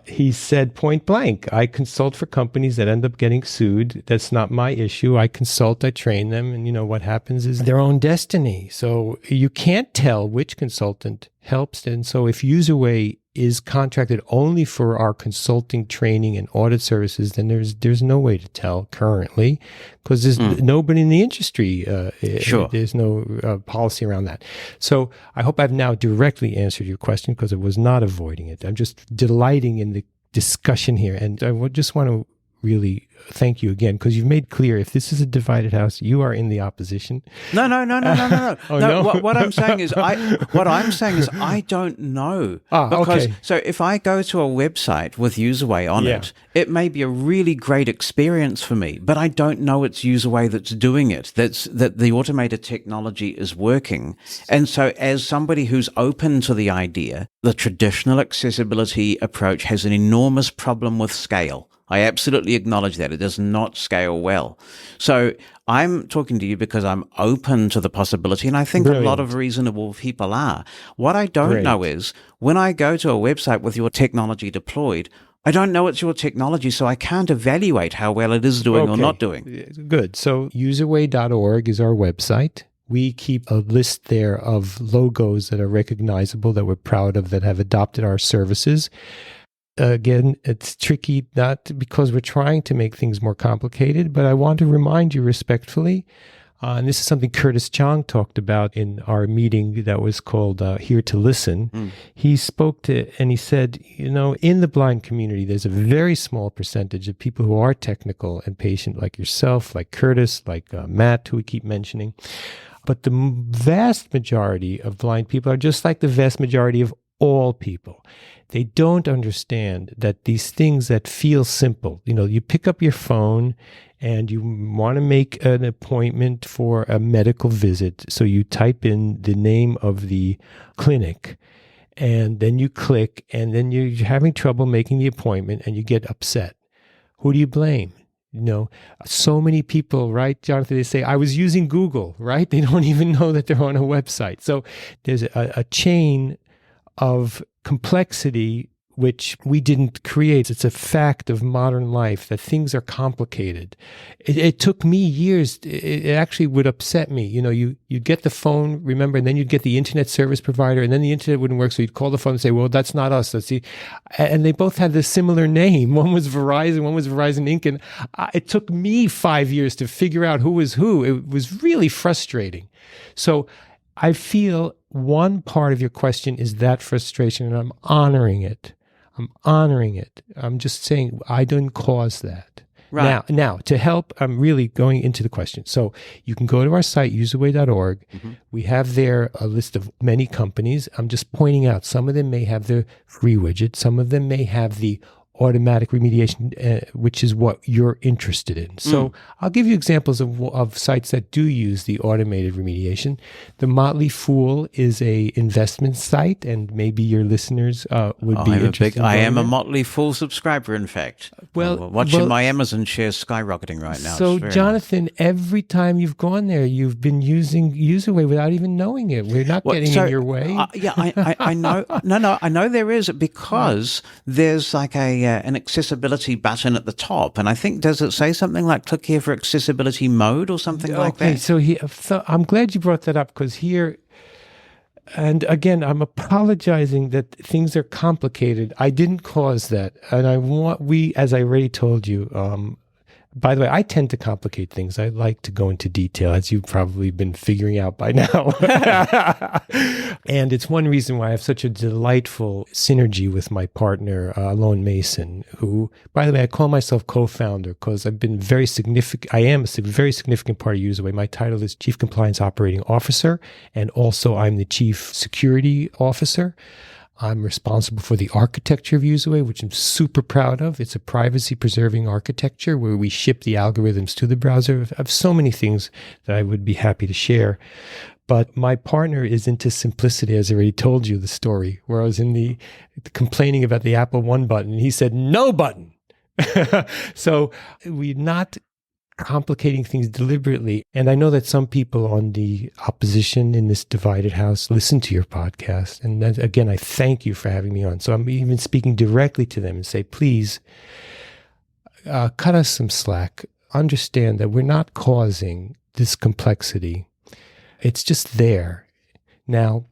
He said point blank, I consult for companies that end up getting sued. That's not my issue. I consult, I train them, and what happens is their own destiny. So you can't tell which consultant helps. And so if Userway is contracted only for our consulting, training, and audit services, then there's no way to tell currently because there's nobody in the industry. Sure. There's no policy around that. So I hope I've now directly answered your question because I was not avoiding it. I'm just delighting in the discussion here. And I would just want to really thank you again because you've made clear if this is a divided house, you are in the opposition. No. Oh, no. What I'm saying is I don't know. Because okay. So if I go to a website with Userway on it may be a really great experience for me, but I don't know it's Userway that's doing it. That the automated technology is working. And so as somebody who's open to the idea, the traditional accessibility approach has an enormous problem with scale. I absolutely acknowledge that. It does not scale well. So I'm talking to you because I'm open to the possibility, and I think a lot of reasonable people are. What I don't know is when I go to a website with your technology deployed, I don't know it's your technology, so I can't evaluate how well it is doing or not doing. Good. So userway.org is our website. We keep a list there of logos that are recognizable, that we're proud of, that have adopted our services. Again, it's tricky, not because we're trying to make things more complicated, but I want to remind you respectfully, and this is something Curtis Chong talked about in our meeting that was called Here to Listen. He spoke to, and he said, in the blind community, there's a very small percentage of people who are technical and patient, like yourself, like Curtis, like Matt, who we keep mentioning. But the vast majority of blind people are just like the vast majority of all people. They don't understand that these things that feel simple, you pick up your phone and you want to make an appointment for a medical visit. So you type in the name of the clinic and then you click and then you're having trouble making the appointment and you get upset. Who do you blame? So many people, right, Jonathan, they say, I was using Google, right? They don't even know that they're on a website. So there's a chain of complexity which we didn't create. It's a fact of modern life that things are complicated. It took me years. It actually would upset me. You'd get the phone, remember, and then you'd get the internet service provider, and then the internet wouldn't work. So you'd call the phone and say, well, that's not us. Let's see. And they both had this similar name. One was Verizon, one was Verizon Inc. And it took me 5 years to figure out who was who. It was really frustrating. So I feel one part of your question is that frustration, and I'm honoring it. I'm just saying I didn't cause that. Right. Now, to help, I'm really going into the question. So you can go to our site, userway.org. Mm-hmm. We have there a list of many companies. I'm just pointing out some of them may have the free widget. Some of them may have the automatic remediation, which is what you're interested in. So I'll give you examples of sites that do use the automated remediation. The Motley Fool is a investment site, and maybe your listeners would be interested. I am a Motley Fool subscriber, in fact. Well, watching my Amazon shares skyrocketing right now. So, Jonathan, every time you've gone there, you've been using Userway without even knowing it. We're not getting in your way. I know. No, I know there is, because there's like an accessibility button at the top, and I think, does it say something like click here for accessibility mode or something like that? Okay, so I'm glad you brought that up, because here, and again, I'm apologizing that things are complicated. I didn't cause that, and as I already told you, by the way, I tend to complicate things. I like to go into detail, as you've probably been figuring out by now. And it's one reason why I have such a delightful synergy with my partner, Mosen, who, by the way, I call myself co-founder because I've been very significant. I am a very significant part of Userway. My title is Chief Compliance Operating Officer, and also I'm the Chief Security Officer. I'm responsible for the architecture of Userway, which I'm super proud of. It's a privacy-preserving architecture where we ship the algorithms to the browser. I have so many things that I would be happy to share. But my partner is into simplicity, as I already told you the story, where I was complaining about the Apple One button, and he said, no button. So we're not complicating things deliberately. And I know that some people on the opposition in this divided house listen to your podcast. And that, again, I thank you for having me on. So I'm even speaking directly to them and say, please cut us some slack. Understand that we're not causing this complexity. It's just there. Now,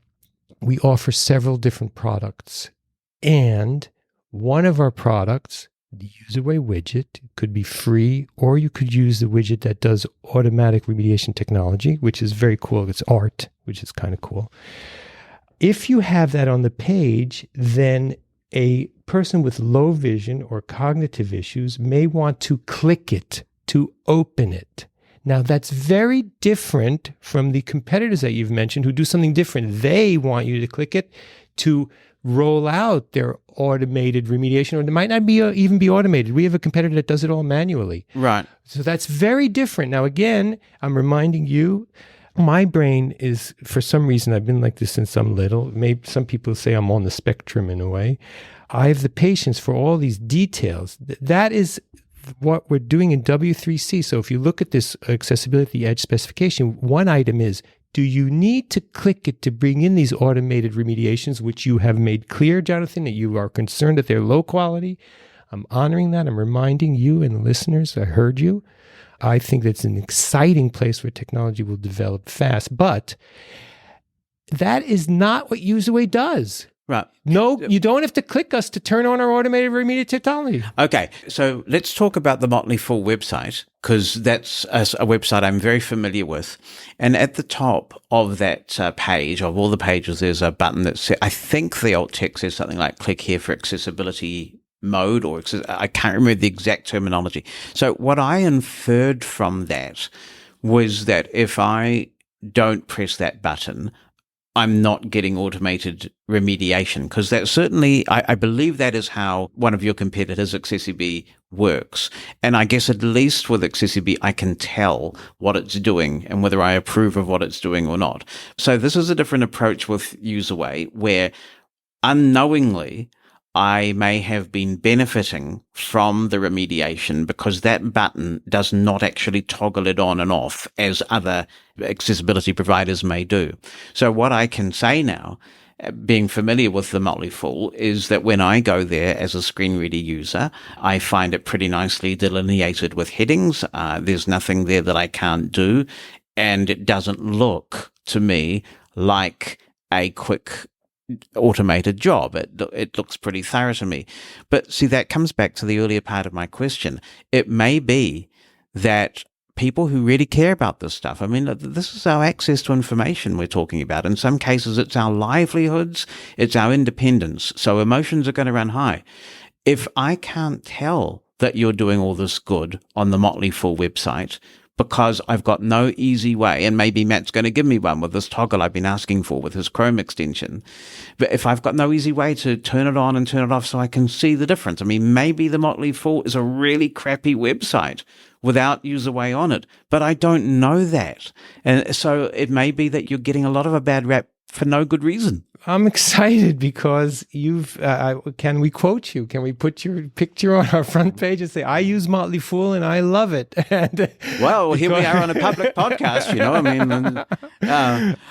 we offer several different products. And one of our products, the Userway widget, could be free, or you could use the widget that does automatic remediation technology, which is very cool. It's art, which is kind of cool. If you have that on the page, then a person with low vision or cognitive issues may want to click it to open it. Now, that's very different from the competitors that you've mentioned who do something different. They want you to click it to roll out their automated remediation, or it might not be even be automated. We have a competitor that does it all manually. Right. So that's very different. Now, again, I'm reminding you, my brain is, for some reason, I've been like this since I'm little. Maybe some people say I'm on the spectrum in a way. I have the patience for all these details. That is what we're doing in W3C. So if you look at this accessibility edge specification, one item is, do you need to click it to bring in these automated remediations, which you have made clear, Jonathan, that you are concerned that they're low quality? I'm honoring that. I'm reminding you and the listeners, I heard you. I think that's an exciting place where technology will develop fast. But that is not what Userway does. Right. No, you don't have to click us to turn on our automated remediation technology. Okay, so let's talk about the Motley Fool website, because that's a website I'm very familiar with. And at the top of that page, of all the pages, there's a button that says, I think the alt text says something like click here for accessibility mode, or I can't remember the exact terminology. So what I inferred from that was that if I don't press that button, I'm not getting automated remediation, because that certainly, I believe that is how one of your competitors, Accessibe, works. And I guess at least with Accessibe, I can tell what it's doing and whether I approve of what it's doing or not. So this is a different approach with Userway, where unknowingly, I may have been benefiting from the remediation because that button does not actually toggle it on and off as other accessibility providers may do. So what I can say now, being familiar with the Motley Fool, is that when I go there as a screen reader user, I find it pretty nicely delineated with headings. There's nothing there that I can't do, and it doesn't look to me like a quick automated job. It looks pretty thorough to me. But see, that comes back to the earlier part of my question. It may be that people who really care about this stuff, I mean, this is our access to information we're talking about. In some cases, it's our livelihoods, it's our independence. So emotions are going to run high. If I can't tell that you're doing all this good on the Motley Fool website, because I've got no easy way, and maybe Matt's going to give me one with this toggle I've been asking for with his Chrome extension. But if I've got no easy way to turn it on and turn it off so I can see the difference, I mean, maybe the Motley Fool is a really crappy website without Userway on it, but I don't know that. And so it may be that you're getting a lot of a bad rap for no good reason. I'm excited because can we quote you? Can we put your picture on our front page and say, I use Motley Fool and I love it? Well, here we are on a public podcast, I mean,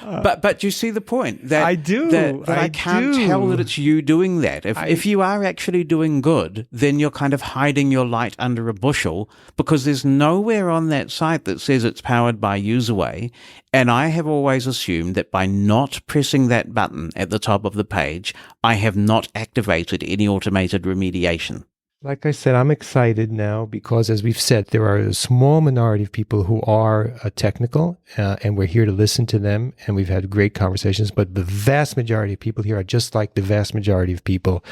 but you see the point that I do. That I can't tell that it's you doing that. If you are actually doing good, then you're kind of hiding your light under a bushel, because there's nowhere on that site that says it's powered by Userway. And I have always assumed that by not pressing that button at the top of the page, I have not activated any automated remediation. Like I said, I'm excited now because, as we've said, there are a small minority of people who are technical, and we're here to listen to them, and we've had great conversations. But the vast majority of people here are just like the vast majority of people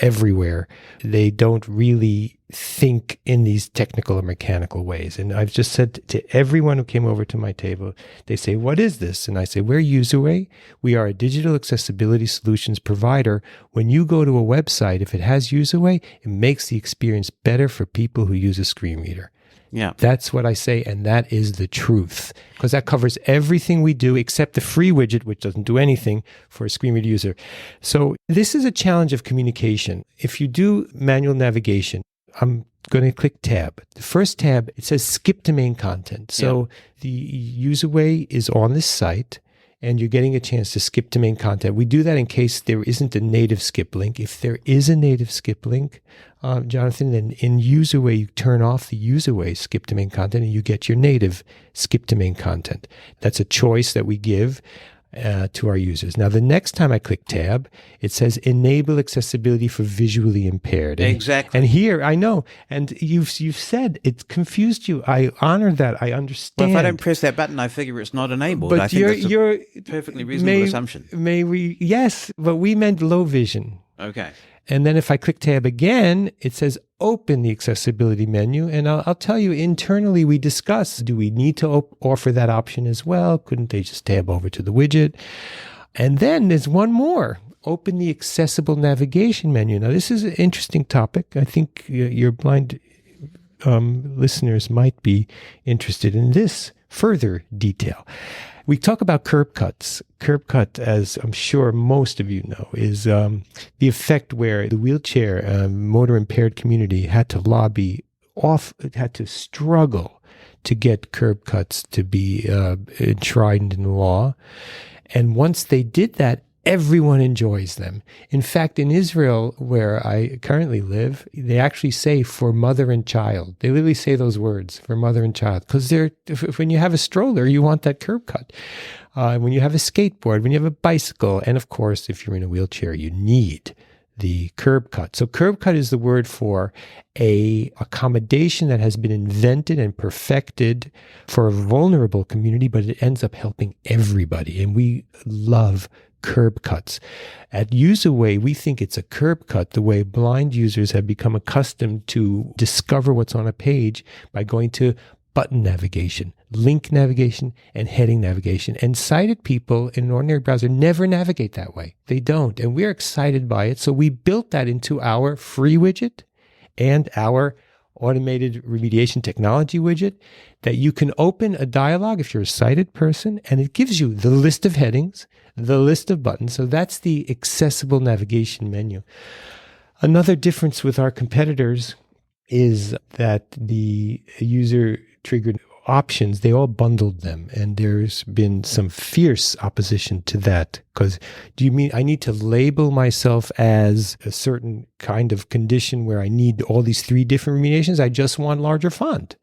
everywhere. They don't really think in these technical or mechanical ways. And I've just said to everyone who came over to my table, they say, what is this? And I say, we're Userway. We are a digital accessibility solutions provider. When you go to a website, if it has Userway, it makes the experience better for people who use a screen reader. Yeah. That's what I say, and that is the truth, because that covers everything we do except the free widget, which doesn't do anything for a screen reader user. So this is a challenge of communication. If you do manual navigation, I'm going to click tab. The first tab, it says skip to main content. So the Userway is on this site, and you're getting a chance to skip to main content. We do that in case there isn't a native skip link. If there is a native skip link, Jonathan, then in Userway, you turn off the Userway skip to main content and you get your native skip to main content. That's a choice that we give to our users. Now, the next time I click tab, it says enable accessibility for visually impaired. Exactly. And here, I know, and you've said it confused you. I honor that. I understand. Well, if I don't press that button, I figure it's not enabled. But I think that's a perfectly reasonable assumption. Yes, but we meant low vision. Okay. And then if I click tab again, it says open the accessibility menu. And I'll tell you, internally, we discuss, do we need to offer that option as well? Couldn't they just tab over to the widget? And then there's one more, open the accessible navigation menu. Now, this is an interesting topic. I think your blind listeners might be interested in this further detail. We talk about curb cuts. Curb cut, as I'm sure most of you know, is the effect where the wheelchair motor impaired community had to had to struggle to get curb cuts to be enshrined in law. And once they did that, everyone enjoys them. In fact, in Israel, where I currently live, they actually say for mother and child. They literally say those words, for mother and child, because when you have a stroller, you want that curb cut. When you have a skateboard, when you have a bicycle, and of course, if you're in a wheelchair, you need the curb cut. So curb cut is the word for a accommodation that has been invented and perfected for a vulnerable community, but it ends up helping everybody. And we love curb cuts. At Userway, we think it's a curb cut the way blind users have become accustomed to discover what's on a page by going to button navigation, link navigation, and heading navigation. And sighted people in an ordinary browser never navigate that way. They don't. And we're excited by it. So we built that into our free widget and our automated remediation technology widget that you can open a dialog if you're a sighted person, and it gives you the list of headings, the list of buttons. So that's the accessible navigation menu. Another difference with our competitors is that the user-triggered options, they all bundled them. And there's been some fierce opposition to that. Because do you mean I need to label myself as a certain kind of condition where I need all these 3 different remediations? I just want larger font,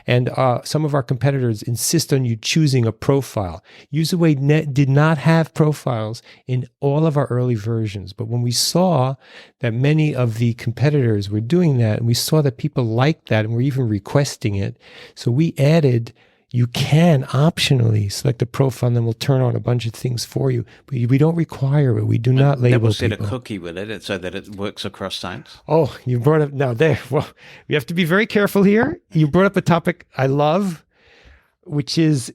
And some of our competitors insist on you choosing a profile. Userway did not have profiles in all of our early versions. But when we saw that many of the competitors were doing that, and we saw that people liked that and were even requesting it, so we added You can optionally select a profile, and then we'll turn on a bunch of things for you. But we don't require it. We do not label That will set people. a cookie with it so that it works across sites. Oh, you brought up now there. Well, we have to be very careful here. You brought up a topic I love, which is,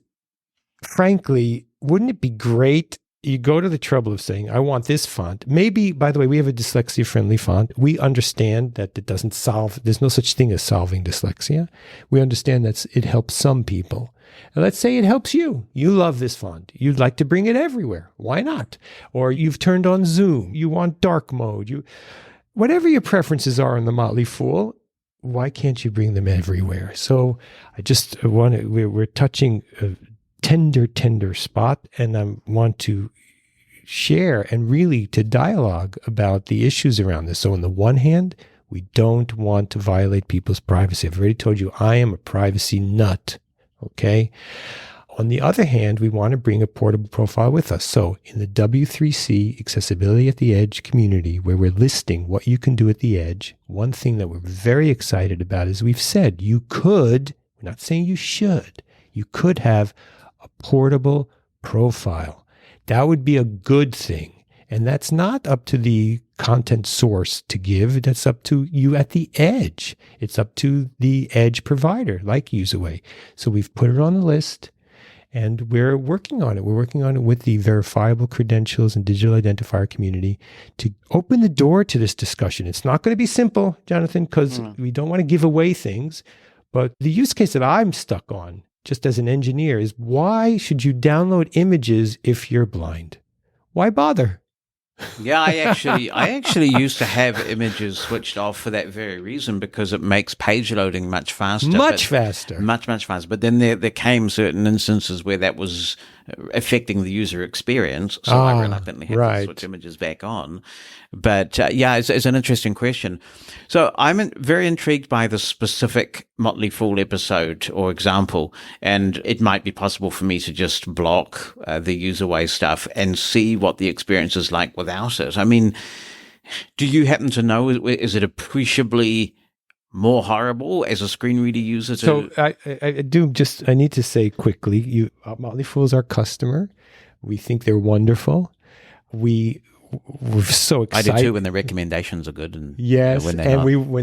frankly, wouldn't it be great? You go to the trouble of saying, I want this font. Maybe, by the way, we have a dyslexia-friendly font. We understand that it doesn't solve, there's no such thing as solving dyslexia. We understand that it helps some people. And let's say it helps you. You love this font. You'd like to bring it everywhere. Why not? Or you've turned on Zoom. You want dark mode. Whatever your preferences are in the Motley Fool, why can't you bring them everywhere? So I just want to, we're touching a tender spot, and I want to share and really to dialogue about the issues around this. So on the one hand, we don't want to violate people's privacy. I've already told you I am a privacy nut, okay? On the other hand, we want to bring a portable profile with us. So in the W3C Accessibility at the Edge community, where we're listing what you can do at the edge, one thing that we're very excited about is we've said you could, we're not saying you should, you could have a portable profile. That would be a good thing. And that's not up to the content source to give. That's up to you at the edge. It's up to the edge provider like Userway. So we've put it on the list, and we're working on it. We're working on it with the verifiable credentials and digital identifier community to open the door to this discussion. It's not going to be simple, Jonathan, because we don't want to give away things. But the use case that I'm stuck on, just as an engineer, is why should you download images if you're blind? Why bother? Yeah, I actually used to have images switched off for that very reason, because it makes page loading much faster. Much faster. Much faster. But then there came certain instances where that was affecting the user experience, so I reluctantly had to switch images back on. But yeah, it's an interesting question. So I'm very intrigued by the specific Motley Fool episode or example, and it might be possible for me to just block the Userway stuff and see what the experience is like without it. I mean, do you happen to know, is it appreciably more horrible as a screen reader user? So I need to say quickly, Motley Fool is our customer. We think they're wonderful. We're so excited. I do too, when the recommendations are good. And, yes, when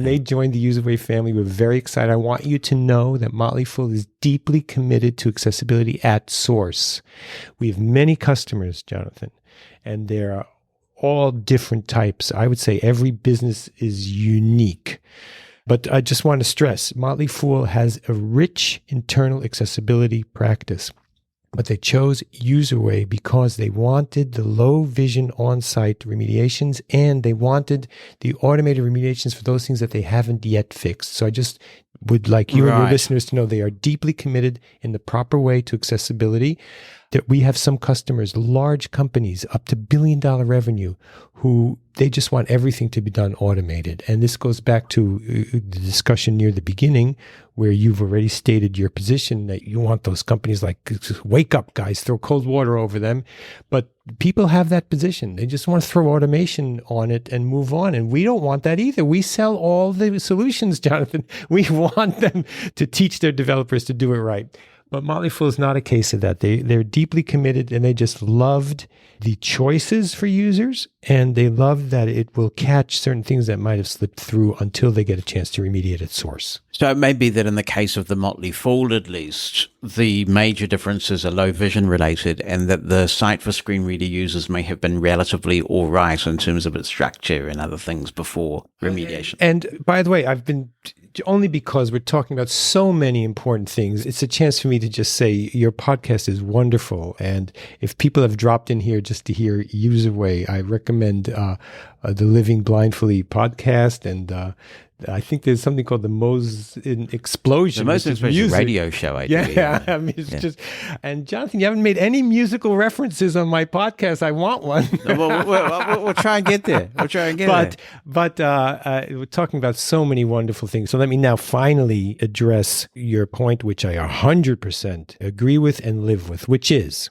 they joined the Userway family, we're very excited. I want you to know that Motley Fool is deeply committed to accessibility at source. We have many customers, Jonathan, and they're all different types. I would say every business is unique. But I just want to stress, Motley Fool has a rich internal accessibility practice. But they chose Userway because they wanted the low vision on-site remediations, and they wanted the automated remediations for those things that they haven't yet fixed. So I just would like you and your listeners to know they are deeply committed in the proper way to accessibility. That we have some customers, large companies, up to $1 billion revenue, who they just want everything to be done automated. And this goes back to the discussion near the beginning, where you've already stated your position that you want those companies like, wake up, guys, throw cold water over them. But people have that position. They just want to throw automation on it and move on. And we don't want that either. We sell all the solutions, Jonathan. We want them to teach their developers to do it right. But Motley Fool is not a case of that. They're deeply committed, and they just loved the choices for users, and they love that it will catch certain things that might have slipped through until they get a chance to remediate at source. So it may be that in the case of the Motley Fool, at least, the major differences are low vision related, and that the site for screen reader users may have been relatively all right in terms of its structure and other things before remediation. And by the way, only because we're talking about so many important things, it's a chance for me to just say your podcast is wonderful. And if people have dropped in here just to hear Userway, I recommend the Living Blindfully podcast. And I think there's something called the Mosen Explosion. The Mosen Explosion radio show, I do. Yeah. I mean, it's just, and Jonathan, you haven't made any musical references on my podcast. I want one. We'll try and get there. But we're talking about so many wonderful things. So let me now finally address your point, which I 100% agree with and live with, which is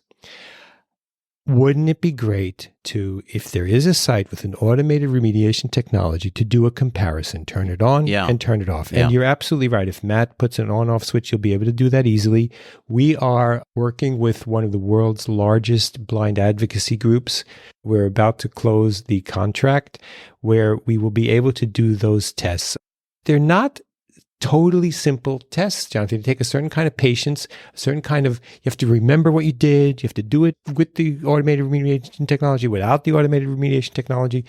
Wouldn't it be great to, if there is a site with an automated remediation technology, to do a comparison, turn it on and turn it off? Yeah. And you're absolutely right. If Matt puts an on-off switch, you'll be able to do that easily. We are working with one of the world's largest blind advocacy groups. We're about to close the contract where we will be able to do those tests. They're not totally simple tests, Jonathan. You take a certain kind of patience, a certain kind of, you have to remember what you did. You have to do it with the automated remediation technology, without the automated remediation technology.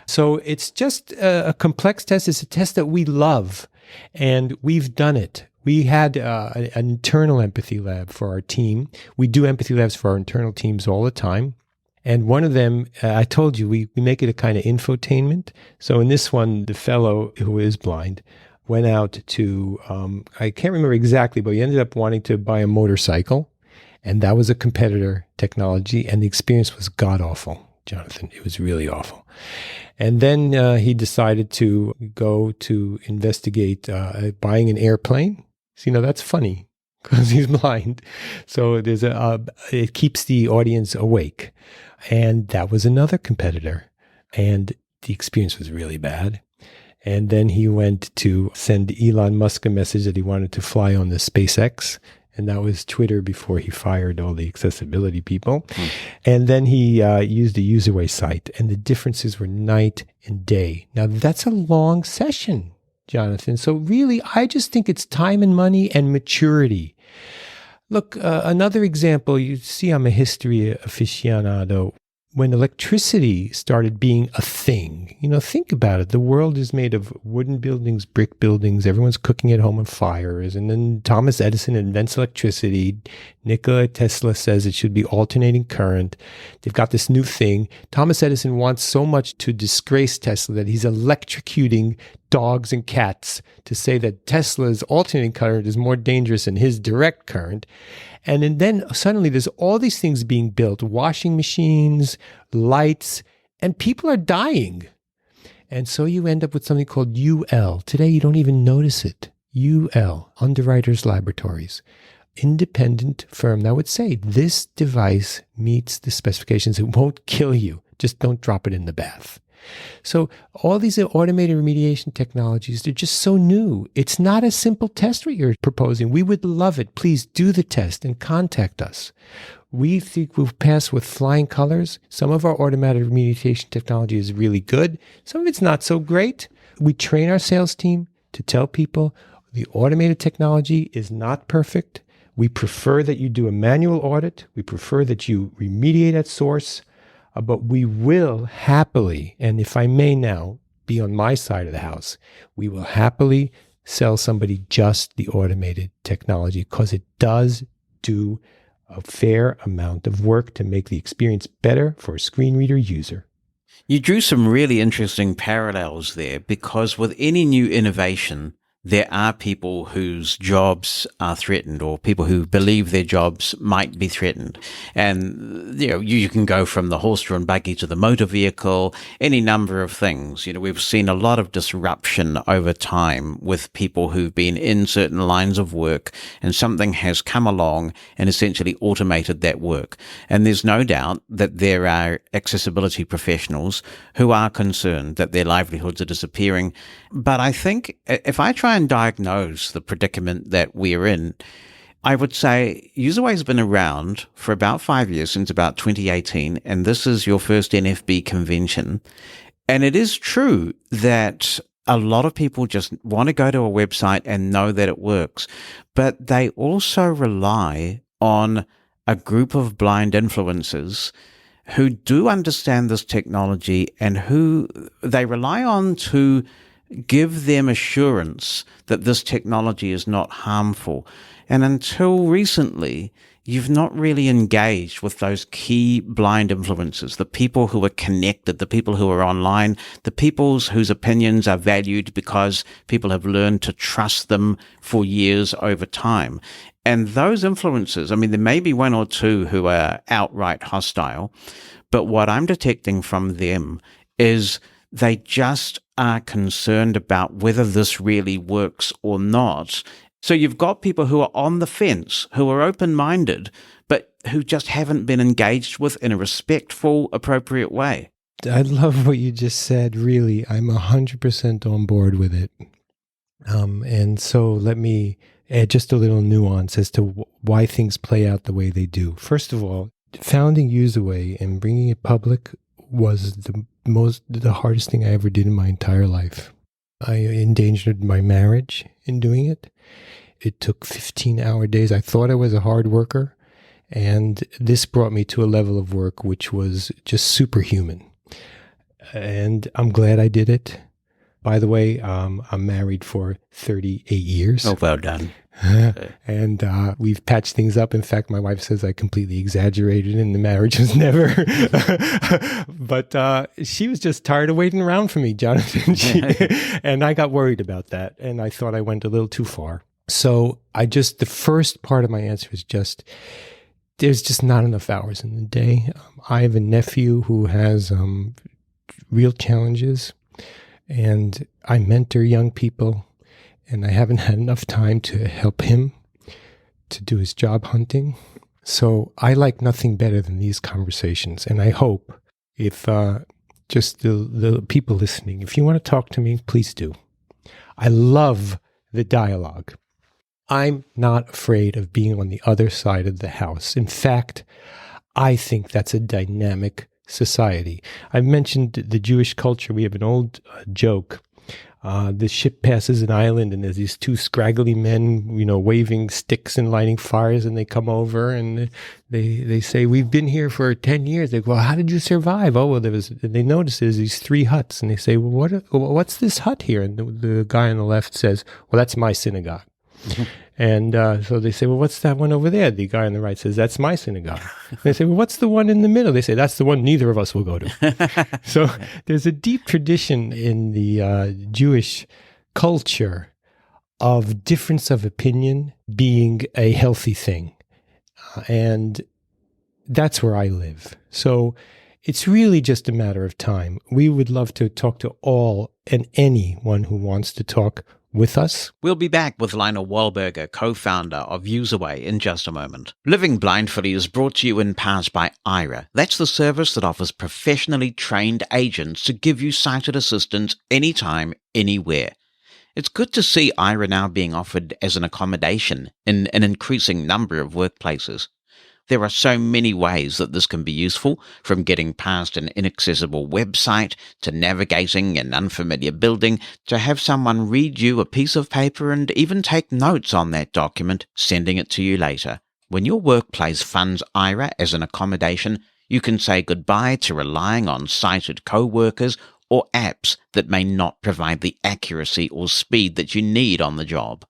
So it's just a complex test. It's a test that we love, and we've done it. We had an internal empathy lab for our team. We do empathy labs for our internal teams all the time. And one of them, I told you, we make it a kind of infotainment. So in this one, the fellow who is blind went out to, I can't remember exactly, but he ended up wanting to buy a motorcycle. And that was a competitor technology. And the experience was god-awful, Jonathan. It was really awful. And then he decided to go to investigate buying an airplane. So, that's funny because he's blind. So there's it keeps the audience awake. And that was another competitor. And the experience was really bad. And then he went to send Elon Musk a message that he wanted to fly on the SpaceX. And that was Twitter before he fired all the accessibility people. And then he used a Userway site. And the differences were night and day. Now, that's a long session, Jonathan. So really, I just think it's time and money and maturity. Look, another example, you see I'm a history aficionado. When electricity started being a thing, think about it. The world is made of wooden buildings, brick buildings. Everyone's cooking at home on fires. And then Thomas Edison invents electricity. Nikola Tesla says it should be alternating current. They've got this new thing. Thomas Edison wants so much to disgrace Tesla that he's electrocuting dogs and cats to say that Tesla's alternating current is more dangerous than his direct current. And then suddenly there's all these things being built, washing machines, lights, and people are dying. And so you end up with something called UL. Today you don't even notice it. UL, Underwriters Laboratories. Independent firm that would say this device meets the specifications. It won't kill you. Just don't drop it in the bath. So all these automated remediation technologies, they're just so new. It's not a simple test what you're proposing. We would love it. Please do the test and contact us. We think we'll pass with flying colors. Some of our automated remediation technology is really good. Some of it's not so great. We train our sales team to tell people the automated technology is not perfect. We prefer that you do a manual audit. We prefer that you remediate at source. But we will happily, and if I may now be on my side of the house, we will happily sell somebody just the automated technology because it does do a fair amount of work to make the experience better for a screen reader user. You drew some really interesting parallels there, because with any new innovation, there are people whose jobs are threatened, or people who believe their jobs might be threatened. And, you can go from the horse-drawn buggy to the motor vehicle, any number of things. We've seen a lot of disruption over time with people who've been in certain lines of work, and something has come along and essentially automated that work. And there's no doubt that there are accessibility professionals who are concerned that their livelihoods are disappearing. But I think if I try and diagnose the predicament that we're in, I would say Userway has been around for about 5 years, since about 2018, and this is your first NFB convention. And it is true that a lot of people just want to go to a website and know that it works, but they also rely on a group of blind influencers who do understand this technology and who they rely on to give them assurance that this technology is not harmful. And until recently, you've not really engaged with those key blind influencers, the people who are connected, the people who are online, the people whose opinions are valued because people have learned to trust them for years over time. And those influencers, there may be one or two who are outright hostile, but what I'm detecting from them is they just are concerned about whether this really works or not. So you've got people who are on the fence, who are open-minded, but who just haven't been engaged with in a respectful, appropriate way. I love what you just said. Really, I'm 100% on board with it. And so let me add just a little nuance as to why things play out the way they do. First of all, founding Userway and bringing it public was the hardest thing I ever did in my entire life. I endangered my marriage in doing it. It took 15-hour days. I thought I was a hard worker, and this brought me to a level of work which was just superhuman. And I'm glad I did it. By the way, I'm married for 38 years. Oh, well done. And we've patched things up. In fact, my wife says I completely exaggerated and the marriage was never. But she was just tired of waiting around for me, Jonathan. And I got worried about that. And I thought I went a little too far. So the first part of my answer is there's just not enough hours in the day. I have a nephew who has real challenges. And I mentor young people, and I haven't had enough time to help him to do his job hunting. So I like nothing better than these conversations. And I hope if just the people listening, if you want to talk to me, please do. I love the dialogue. I'm not afraid of being on the other side of the house. In fact, I think that's a dynamic society. I've mentioned the Jewish culture. We have an old joke. The ship passes an island and there's these two scraggly men, waving sticks and lighting fires, and they come over and they say, "We've been here for 10 years. They go, "Well, how did you survive?" "Oh, well, they notice there's these 3 huts." And they say, "Well, what's this hut here?" And the guy on the left says, "Well, that's my synagogue." Mm-hmm. And so they say, "Well, what's that one over there?" The guy on the right says, "That's my synagogue." And they say, "Well, what's the one in the middle?" They say, "That's the one neither of us will go to." So there's a deep tradition in the Jewish culture of difference of opinion being a healthy thing. And that's where I live. So it's really just a matter of time. We would love to talk to all and anyone who wants to talk with us. We'll be back with Lionel Wolberger, co-founder of Userway, in just a moment. Living Blindfully is brought to you in part by Aira. That's the service that offers professionally trained agents to give you sighted assistance anytime, anywhere. It's good to see Aira now being offered as an accommodation in an increasing number of workplaces. There are so many ways that this can be useful, from getting past an inaccessible website, to navigating an unfamiliar building, to have someone read you a piece of paper and even take notes on that document, sending it to you later. When your workplace funds Aira as an accommodation, you can say goodbye to relying on sighted co-workers or apps that may not provide the accuracy or speed that you need on the job.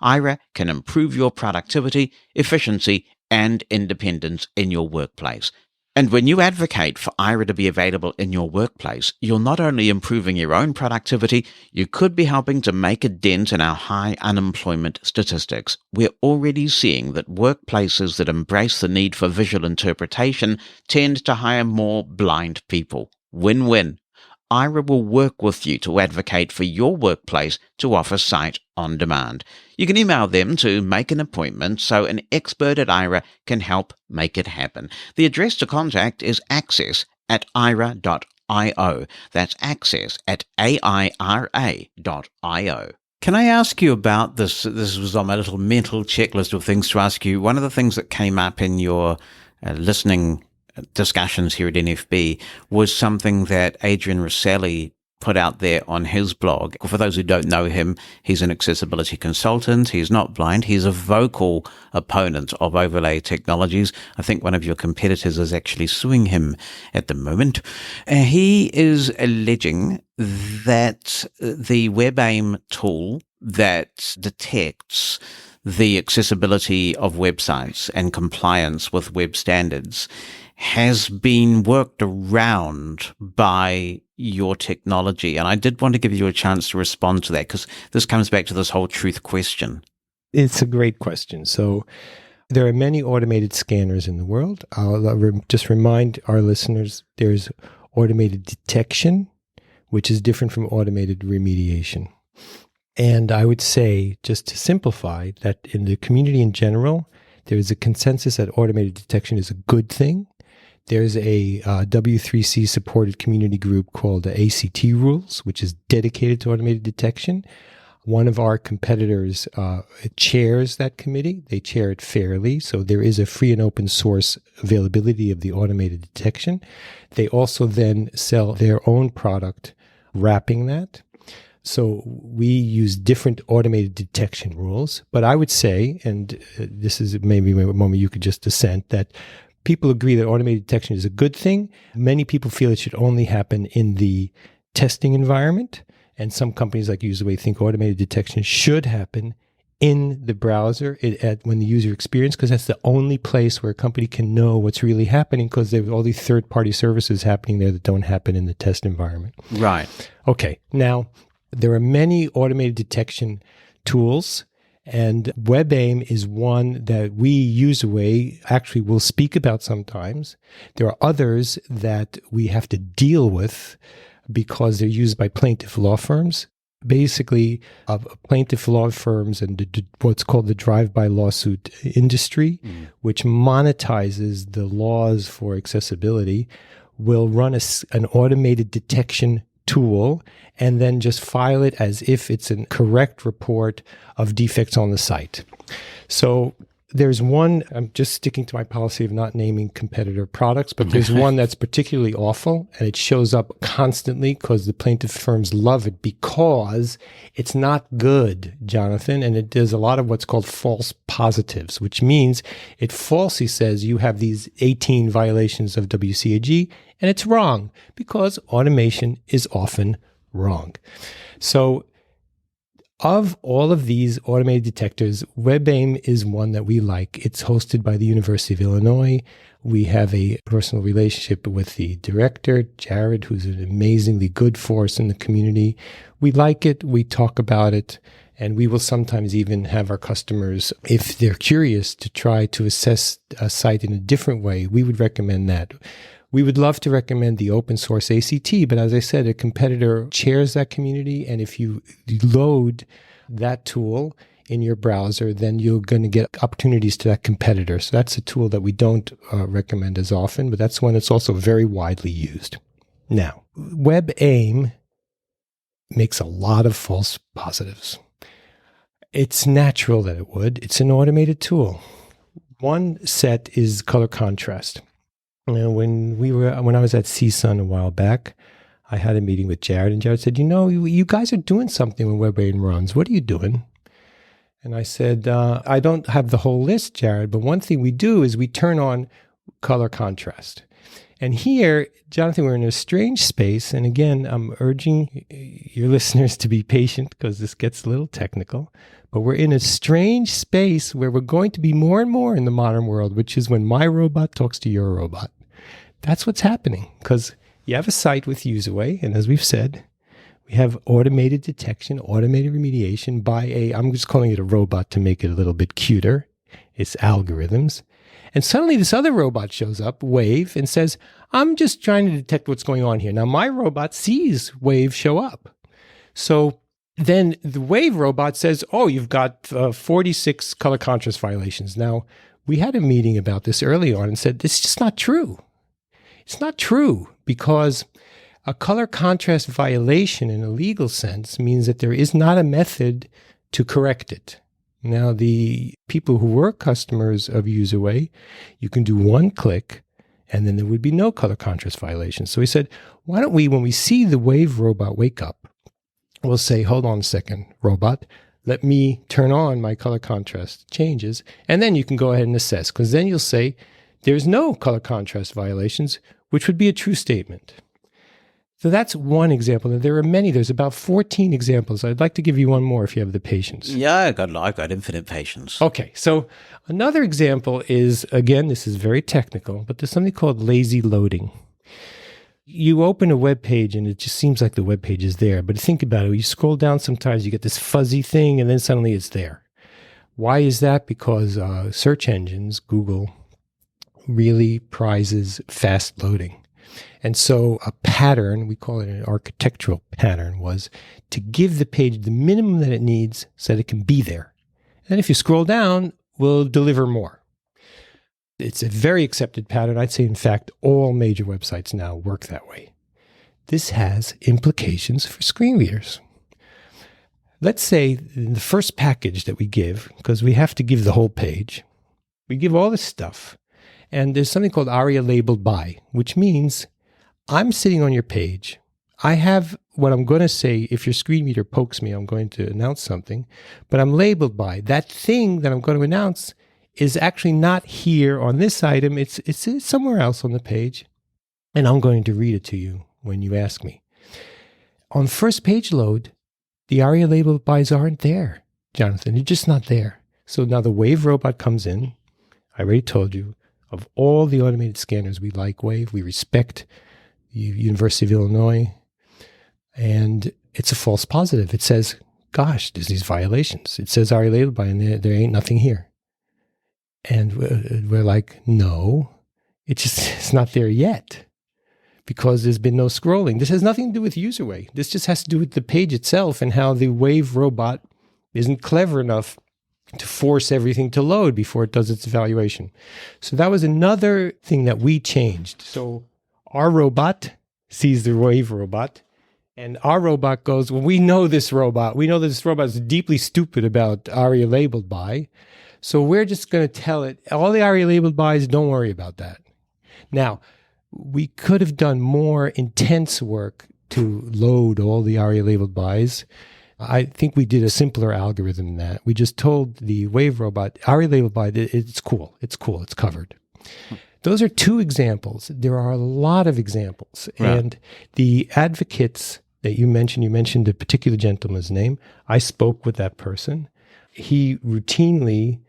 Aira can improve your productivity, efficiency, and independence in your workplace. And when you advocate for Aira to be available in your workplace, you're not only improving your own productivity, you could be helping to make a dent in our high unemployment statistics. We're already seeing that workplaces that embrace the need for visual interpretation tend to hire more blind people. Win-win. Aira will work with you to advocate for your workplace to offer sight on demand. You can email them to make an appointment so an expert at Aira can help make it happen. The address to contact is access@aira.io. That's access@aira.io. Can I ask you about this? This was on my little mental checklist of things to ask you. One of the things that came up in your listening discussions here at NFB was something that Adrian Rosselli put out there on his blog. For those who don't know him, he's an accessibility consultant. He's not blind. He's a vocal opponent of overlay technologies. I think one of your competitors is actually suing him at the moment. He is alleging that the WebAIM tool that detects the accessibility of websites and compliance with web standards has been worked around by your technology. And I did want to give you a chance to respond to that, because this comes back to this whole truth question. It's a great question. So there are many automated scanners in the world. I'll just remind our listeners, there's automated detection, which is different from automated remediation. And I would say, just to simplify, that in the community in general, there is a consensus that automated detection is a good thing. There's a W3C supported community group called the ACT Rules, which is dedicated to automated detection. One of our competitors chairs that committee. They chair it fairly. So there is a free and open source availability of the automated detection. They also then sell their own product wrapping that. So we use different automated detection rules. But I would say, and this is maybe a moment you could just dissent, that people agree that automated detection is a good thing. Many people feel it should only happen in the testing environment. And some companies like Userway think automated detection should happen in the browser when the user experience, because that's the only place where a company can know what's really happening, because there are all these third-party services happening there that don't happen in the test environment. Right. Okay. Now, there are many automated detection tools, and WebAIM is one that we Userway actually will speak about sometimes. There are others that we have to deal with because they're used by plaintiff law firms. Basically, plaintiff law firms and what's called the drive-by lawsuit industry, which monetizes the laws for accessibility, will run an automated detection tool and then just file it as if it's a correct report of defects on the site. So there's one, I'm just sticking to my policy of not naming competitor products, but there's one that's particularly awful, and it shows up constantly because the plaintiff firms love it because it's not good, Jonathan, and it does a lot of what's called false positives, which means it falsely says you have these 18 violations of WCAG, and it's wrong because automation is often wrong. So of all of these automated detectors, WebAIM is one that we like. It's hosted by the University of Illinois. We have a personal relationship with the director, Jared, who's an amazingly good force in the community. We like it. We talk about it. And we will sometimes even have our customers, if they're curious, to try to assess a site in a different way. We would recommend that. We would love to recommend the open source ACT, but as I said, a competitor chairs that community, and if you load that tool in your browser, then you're going to get opportunities to that competitor. So that's a tool that we don't recommend as often, but that's one that's also very widely used. Now, WebAIM makes a lot of false positives. It's natural that it would. It's an automated tool. One set is color contrast. When I was at CSUN a while back, I had a meeting with Jared, and Jared said, you guys are doing something when WebAIM runs. What are you doing? And I said, I don't have the whole list, Jared, but one thing we do is we turn on color contrast. And here, Jonathan, we're in a strange space. And again, I'm urging your listeners to be patient because this gets a little technical. But we're in a strange space where we're going to be more and more in the modern world, which is when my robot talks to your robot. That's what's happening because you have a site with Userway, and as we've said, we have automated detection, automated remediation by I'm just calling it a robot to make it a little bit cuter. It's algorithms. And suddenly this other robot shows up, Wave, and says, I'm just trying to detect what's going on here. Now, my robot sees Wave show up. So then the Wave robot says, you've got 46 color contrast violations. Now, we had a meeting about this early on and said, this is just not true. It's not true because a color contrast violation in a legal sense means that there is not a method to correct it. Now, the people who were customers of Userway, you can do one click and then there would be no color contrast violation. So we said, why don't we, when we see the Wave robot wake up, we'll say, hold on a second, robot, let me turn on my color contrast changes, and then you can go ahead and assess, because then you'll say, there's no color contrast violations, which would be a true statement. So that's one example. And there are many. There's about 14 examples. I'd like to give you one more if you have the patience. Yeah, I've got infinite patience. Okay. So another example is, again, this is very technical, but there's something called lazy loading. You open a web page and it just seems like the web page is there. But think about it. You scroll down sometimes, you get this fuzzy thing, and then suddenly it's there. Why is that? Because search engines, Google, really prizes fast loading. And so a pattern, we call it an architectural pattern, was to give the page the minimum that it needs so that it can be there. And if you scroll down, we'll deliver more. It's a very accepted pattern. I'd say, in fact, all major websites now work that way. This has implications for screen readers. Let's say in the first package that we give, because we have to give the whole page, we give all this stuff. And there's something called ARIA labeled by, which means I'm sitting on your page. I have what I'm going to say. If your screen reader pokes me, I'm going to announce something, but I'm labeled by. That thing that I'm going to announce is actually not here on this item. It's somewhere else on the page, and I'm going to read it to you when you ask me. On first page load, the ARIA labeled bys aren't there, Jonathan. They're just not there. So now the Wave robot comes in. I already told you, of all the automated scanners, we like Wave. We respect the University of Illinois. And it's a false positive. It says, gosh, there's these violations. It says ARIA labeled by, and there ain't nothing here. And we're like, no, it's not there yet, because there's been no scrolling. This has nothing to do with Userway. This just has to do with the page itself and how the Wave robot isn't clever enough to force everything to load before it does its evaluation. So that was another thing that we changed. So our robot sees the Wave robot, and our robot goes, well, we know this robot. We know that this robot is deeply stupid about ARIA labeled by. So we're just going to tell it, all the ARIA labeled bys, don't worry about that. Now, we could have done more intense work to load all the ARIA labeled bys. I think we did a simpler algorithm than that. We just told the Wave robot, ARIA labeled by, it's cool, it's covered. Those are two examples. There are a lot of examples. Right. And the advocates that you mentioned a particular gentleman's name. I spoke with that person. He routinely,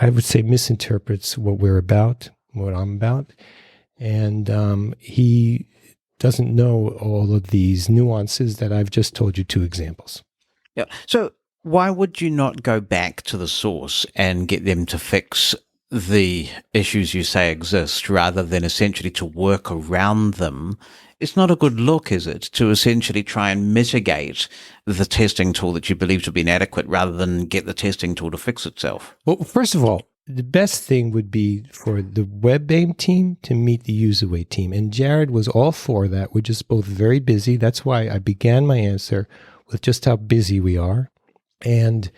I would say, misinterprets what we're about, what I'm about. And he doesn't know all of these nuances that I've just told you two examples. Yeah. So why would you not go back to the source and get them to fix the issues you say exist, rather than essentially to work around them? It's not a good look, is it, to essentially try and mitigate the testing tool that you believe to be inadequate rather than get the testing tool to fix itself? Well, first of all, the best thing would be for the WebAIM team to meet the Userway team. And Jared was all for that. We're just both very busy. That's why I began my answer with just how busy we are. And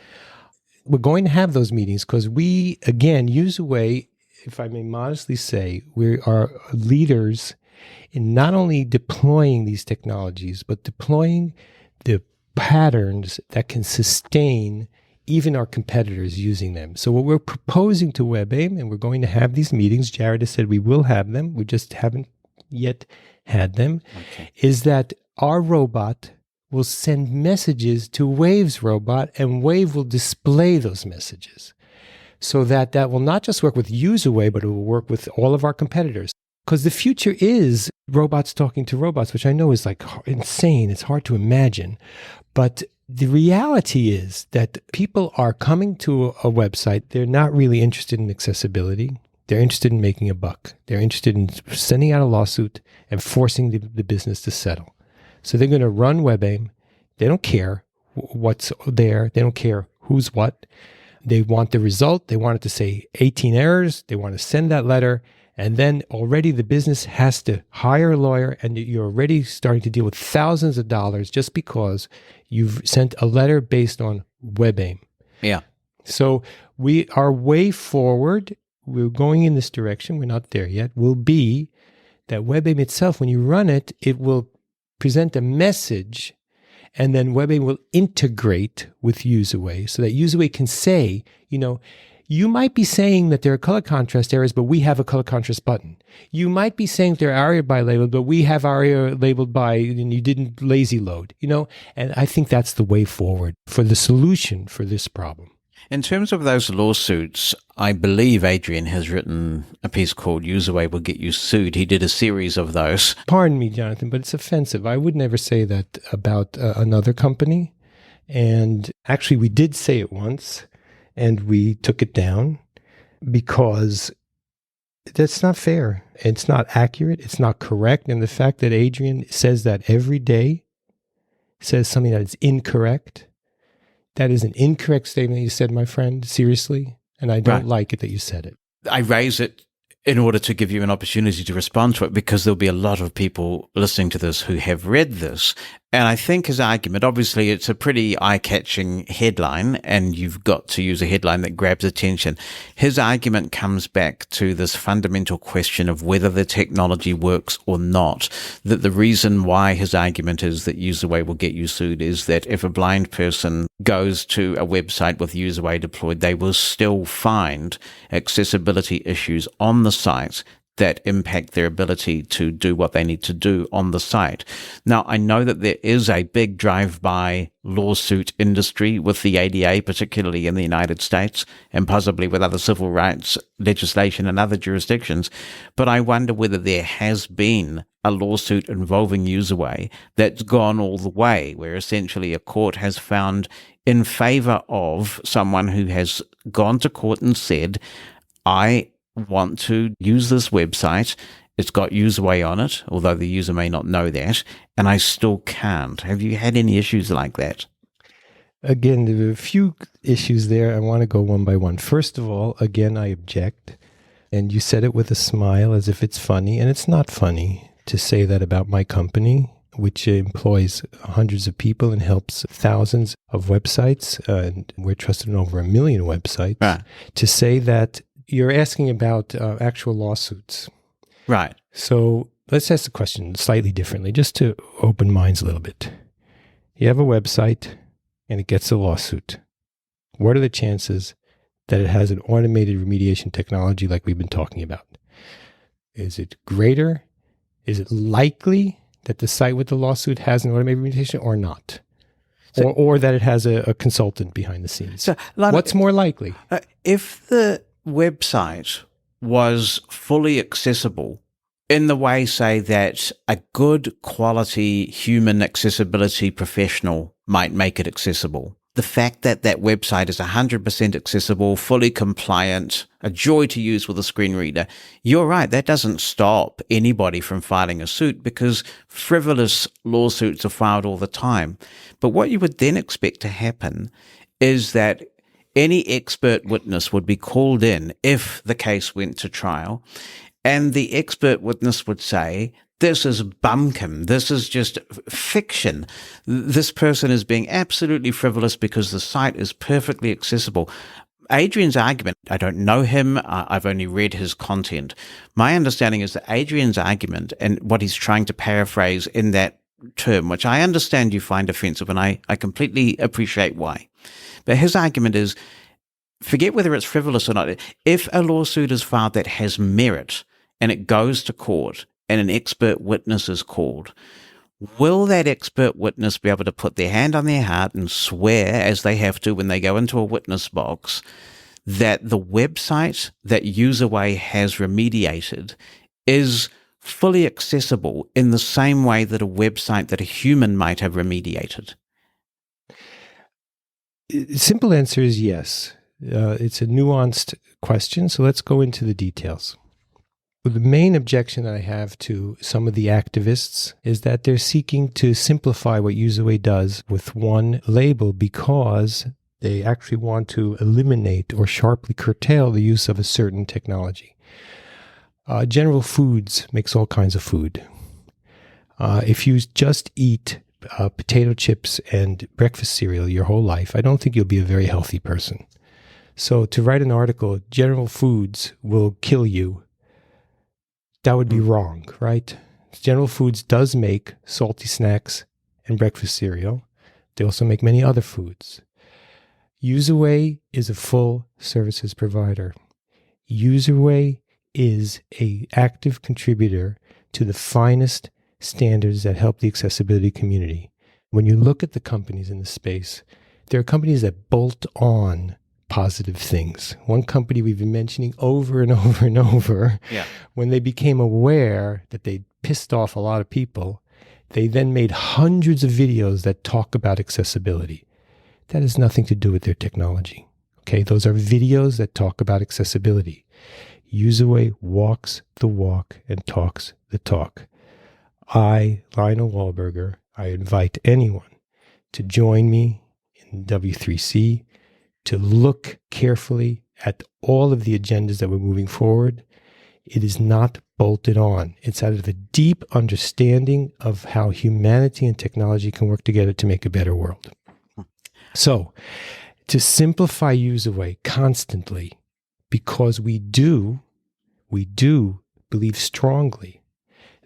we're going to have those meetings because we, again, Userway, if I may modestly say, we are leaders in not only deploying these technologies, but deploying the patterns that can sustain even our competitors using them. So what we're proposing to WebAIM, and we're going to have these meetings, Jared has said we will have them, we just haven't yet had them, is that our robot will send messages to Wave's robot, and Wave will display those messages. So that will not just work with Userway, but it will work with all of our competitors. Because the future is robots talking to robots, which I know is like insane. It's hard to imagine. But the reality is that people are coming to a website. They're not really interested in accessibility. They're interested in making a buck. They're interested in sending out a lawsuit and forcing the business to settle. So they're going to run WebAIM. They don't care what's there. They don't care who's what. They want the result. They want it to say 18 errors. They want to send that letter. And then already the business has to hire a lawyer, and you're already starting to deal with thousands of dollars just because you've sent a letter based on WebAIM. Yeah. So our way forward, we're going in this direction, we're not there yet, will be that WebAIM itself, when you run it, it will present a message, and then WebAIM will integrate with Userway so that Userway can say, you might be saying that there are color contrast errors, but we have a color contrast button. You might be saying that there are ARIA by labeled, but we have ARIA labeled by, and you didn't lazy load, And I think that's the way forward for the solution for this problem. In terms of those lawsuits, I believe Adrian has written a piece called Userway Will Get You Sued. He did a series of those. Pardon me, Jonathan, but it's offensive. I would never say that about another company. And actually, we did say it once, and we took it down because That's not fair. It's not accurate. It's not correct. And the fact that Adrian says that every day, says something that is incorrect, that is an incorrect statement you said, my friend, seriously. And I don't like it that you said it. I raise it in order to give you an opportunity to respond to it, because there'll be a lot of people listening to this who have read this. And I think his argument, obviously it's a pretty eye-catching headline, and you've got to use a headline that grabs attention. His argument comes back to this fundamental question of whether the technology works or not. That the reason why his argument is that Userway will get you sued is that if a blind person goes to a website with Userway deployed, they will still find accessibility issues on the site that impact their ability to do what they need to do on the site. Now, I know that there is a big drive-by lawsuit industry with the ADA, particularly in the United States, and possibly with other civil rights legislation in other jurisdictions, but I wonder whether there has been a lawsuit involving Userway that's gone all the way, where essentially a court has found in favor of someone who has gone to court and said, I want to use this website. It's got Userway on it, although the user may not know that, and I still can't. Have you had any issues like that? Again, there are a few issues there. I want to go one by one. First of all, again, I object. And you said it with a smile as if it's funny, and it's not funny to say that about my company, which employs hundreds of people and helps thousands of websites, and we're trusted in over 1 million websites, to say that you're asking about actual lawsuits. Right. So let's ask the question slightly differently, just to open minds a little bit. You have a website and it gets a lawsuit. What are the chances that it has an automated remediation technology like we've been talking about? Is it greater? Is it likely that the site with the lawsuit has an automated remediation or not? So, or that it has a consultant behind the scenes? So, what's more likely? If the website was fully accessible in the way, say, that a good quality human accessibility professional might make it accessible, the fact that that website is 100% accessible, fully compliant, a joy to use with a screen reader, you're right, that doesn't stop anybody from filing a suit, because frivolous lawsuits are filed all the time. But what you would then expect to happen is that any expert witness would be called in if the case went to trial, and the expert witness would say, this is bumpkin, this is just fiction. This person is being absolutely frivolous because the site is perfectly accessible. Adrian's argument, I don't know him, I've only read his content. My understanding is that Adrian's argument, and what he's trying to paraphrase in that term, which I understand you find offensive, and I completely appreciate why. But his argument is, forget whether it's frivolous or not. If a lawsuit is filed that has merit and it goes to court and an expert witness is called, will that expert witness be able to put their hand on their heart and swear, as they have to when they go into a witness box, that the website that Userway has remediated is fully accessible in the same way that a website that a human might have remediated? Simple answer is yes. It's a nuanced question, so let's go into the details. The main objection that I have to some of the activists is that they're seeking to simplify what Userway does with one label, because they actually want to eliminate or sharply curtail the use of a certain technology. General Foods makes all kinds of food. If you just eat potato chips and breakfast cereal your whole life, I don't think you'll be a very healthy person. So to write an article, General Foods will kill you, that would be wrong, right? General Foods does make salty snacks and breakfast cereal. They also make many other foods. Userway is a full services provider. Userway is an active contributor to the finest standards that help the accessibility community. When you look at the companies in the space, there are companies that bolt on positive things. One company we've been mentioning over and over and over, when they became aware that they pissed off a lot of people, they then made hundreds of videos that talk about accessibility. That has nothing to do with their technology. Okay, those are videos that talk about accessibility. Userway walks the walk and talks the talk. I, Lionel Wolberger, I invite anyone to join me in W3C to look carefully at all of the agendas that we're moving forward. It is not bolted on. It's out of a deep understanding of how humanity and technology can work together to make a better world. So, to simplify Userway constantly, because we do believe strongly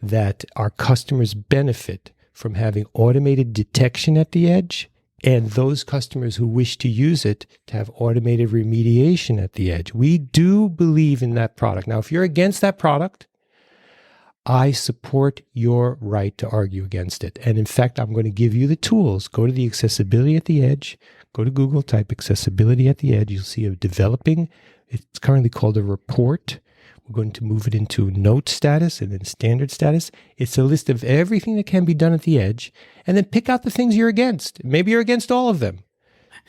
that our customers benefit from having automated detection at the edge, and those customers who wish to use it to have automated remediation at the edge. We do believe in that product. Now, if you're against that product, I support your right to argue against it. And in fact, I'm going to give you the tools. Go to the accessibility at the edge. Go to Google, type accessibility at the edge. You'll see a developing, it's currently called a report. We're going to move it into note status and then standard status. It's a list of everything that can be done at the edge, and then pick out the things you're against. Maybe you're against all of them.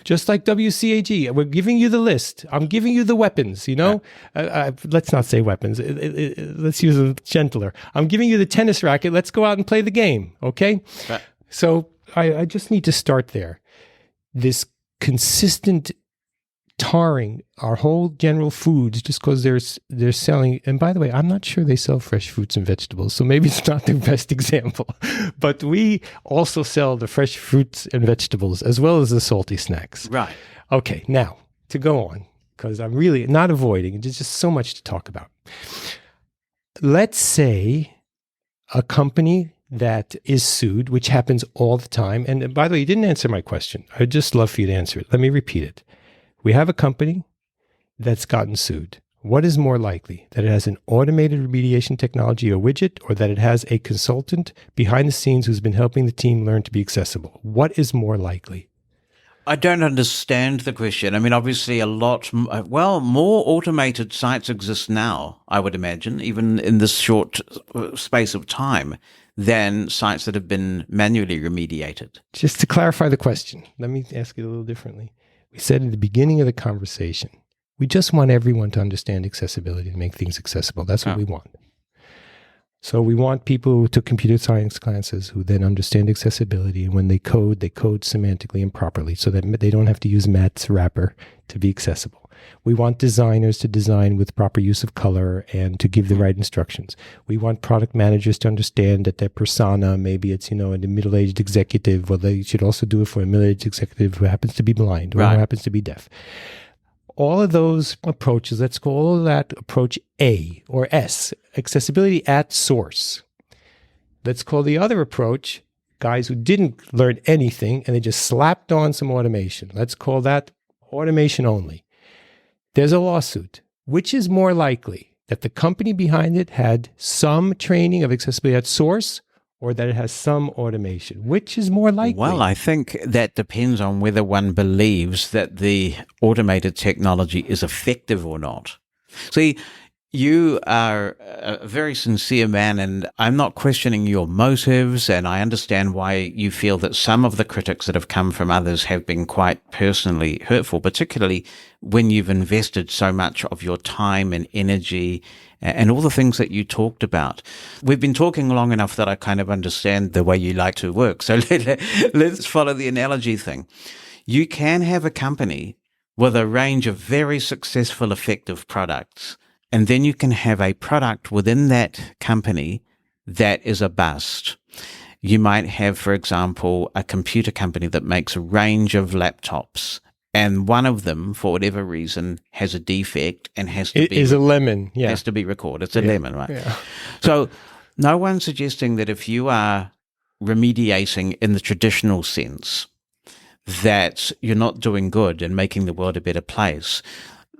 Just like WCAG, we're giving you the list. I'm giving you the weapons, let's not say weapons. Let's use it gentler. I'm giving you the tennis racket. Let's go out and play the game, okay? Right. So I just need to start there. This consistent tarring our whole General Foods just because they're selling. And by the way, I'm not sure they sell fresh fruits and vegetables, so maybe it's not the best example. But we also sell the fresh fruits and vegetables as well as the salty snacks. Right. Okay, now to go on, because I'm really not avoiding. There's just so much to talk about. Let's say a company that is sued, which happens all the time. And by the way, you didn't answer my question. I'd just love for you to answer it. Let me repeat it. We have a company that's gotten sued. What is more likely? That it has an automated remediation technology or widget, or that it has a consultant behind the scenes who's been helping the team learn to be accessible? What is more likely? I don't understand the question. I mean, obviously more automated sites exist now, I would imagine, even in this short space of time, than sites that have been manually remediated. Just to clarify the question, let me ask it a little differently. We said at the beginning of the conversation, we just want everyone to understand accessibility and make things accessible. That's what we want. So we want people who took computer science classes who then understand accessibility, and when they code semantically and properly so that they don't have to use Matt's wrapper to be accessible. We want designers to design with proper use of color and to give the right instructions. We want product managers to understand that their persona, maybe it's, a middle-aged executive, well, they should also do it for a middle-aged executive who happens to be blind or who happens to be deaf. All of those approaches, let's call that approach A or S, accessibility at source. Let's call the other approach guys who didn't learn anything and they just slapped on some automation. Let's call that automation only. There's a lawsuit. Which is more likely? That the company behind it had some training of accessibility at source, or that it has some automation? Which is more likely? Well, I think that depends on whether one believes that the automated technology is effective or not. See, you are a very sincere man, and I'm not questioning your motives, and I understand why you feel that some of the critics that have come from others have been quite personally hurtful, particularly when you've invested so much of your time and energy and all the things that you talked about. We've been talking long enough that I kind of understand the way you like to work. So let's follow the analogy thing. You can have a company with a range of very successful, effective products, and then you can have a product within that company that is a bust. You might have, for example, a computer company that makes a range of laptops, and one of them, for whatever reason, has a defect and has to is a lemon. Yeah. Has to be recorded. It's a lemon, right? Yeah. So no one's suggesting that if you are remediating in the traditional sense, that you're not doing good and making the world a better place.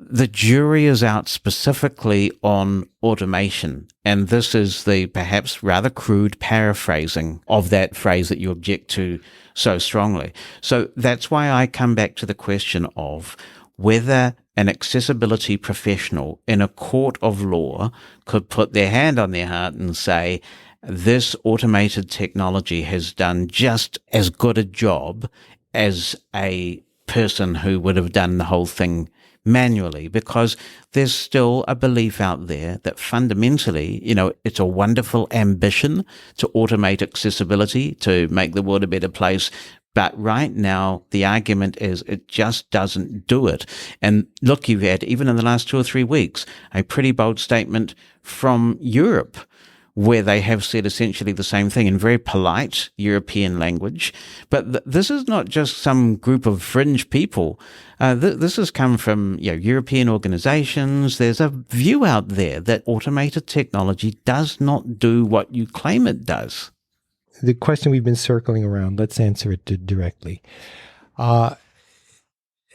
The jury is out specifically on automation, and this is the perhaps rather crude paraphrasing of that phrase that you object to so strongly. So that's why I come back to the question of whether an accessibility professional in a court of law could put their hand on their heart and say, this automated technology has done just as good a job as a person who would have done the whole thing manually, because there's still a belief out there that fundamentally, it's a wonderful ambition to automate accessibility, to make the world a better place. But right now, the argument is it just doesn't do it. And look, you've had, even in the last 2 or 3 weeks, a pretty bold statement from Europe, where they have said essentially the same thing in very polite European language. But this is not just some group of fringe people. This has come from European organizations. There's a view out there that automated technology does not do what you claim it does. The question we've been circling around, let's answer it directly. At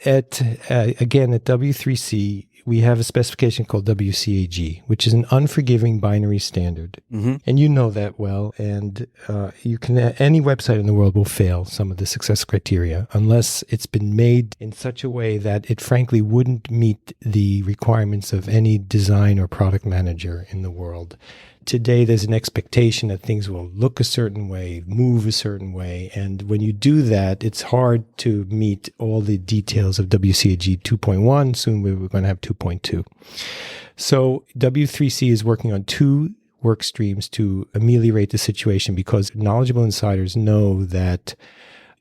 W3C, we have a specification called WCAG, which is an unforgiving binary standard. Mm-hmm. And you know that well. And any website in the world will fail some of the success criteria unless it's been made in such a way that it frankly wouldn't meet the requirements of any design or product manager in the world. Today, there's an expectation that things will look a certain way, move a certain way. And when you do that, it's hard to meet all the details of WCAG 2.1. Soon we're going to have 2.2. So W3C is working on 2 work streams to ameliorate the situation, because knowledgeable insiders know that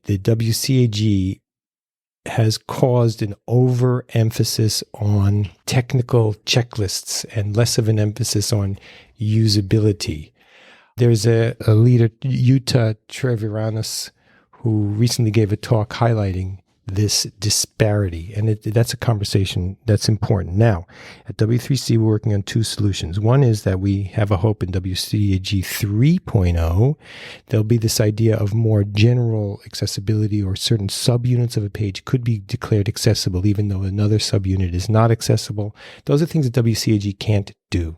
the WCAG has caused an overemphasis on technical checklists and less of an emphasis on usability. There's a leader, Jutta Treviranus, who recently gave a talk highlighting this disparity. And that's a conversation that's important. Now, at W3C, we're working on 2 solutions. One is that we have a hope in WCAG 3.0, there'll be this idea of more general accessibility, or certain subunits of a page could be declared accessible, even though another subunit is not accessible. Those are things that WCAG can't do.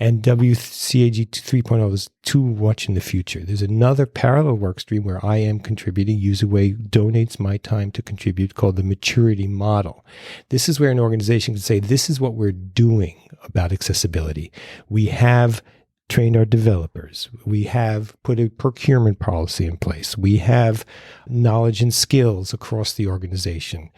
And WCAG 3.0 is too much in the future. There's another parallel work stream where I am contributing. Userway donates my time to contribute, called the maturity model. This is where an organization can say, this is what we're doing about accessibility. We have trained our developers. We have put a procurement policy in place. We have knowledge and skills across the organization.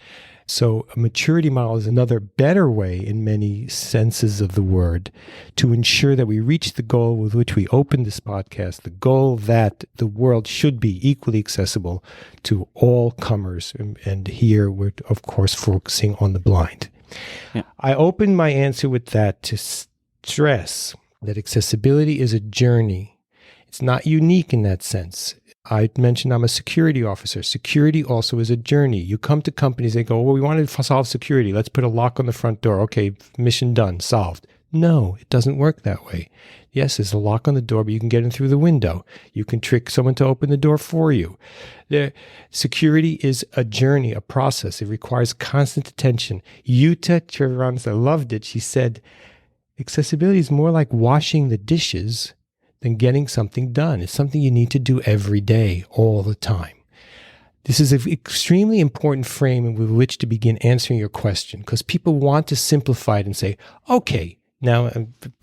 So a maturity model is another better way, in many senses of the word, to ensure that we reach the goal with which we opened this podcast, the goal that the world should be equally accessible to all comers. And here we're, of course, focusing on the blind. Yeah. I opened my answer with that to stress that accessibility is a journey. It's not unique in that sense. I mentioned I'm a security officer. Security also is a journey. You come to companies, they go, well, we want to solve security. Let's put a lock on the front door. Okay, mission done, solved. No, it doesn't work that way. Yes, there's a lock on the door, but you can get in through the window. You can trick someone to open the door for you. Security is a journey, a process. It requires constant attention. Jutta Treviranus, I loved it. She said, accessibility is more like washing the dishes than getting something done. It's something you need to do every day, all the time. This is an extremely important frame with which to begin answering your question, because people want to simplify it and say, okay, now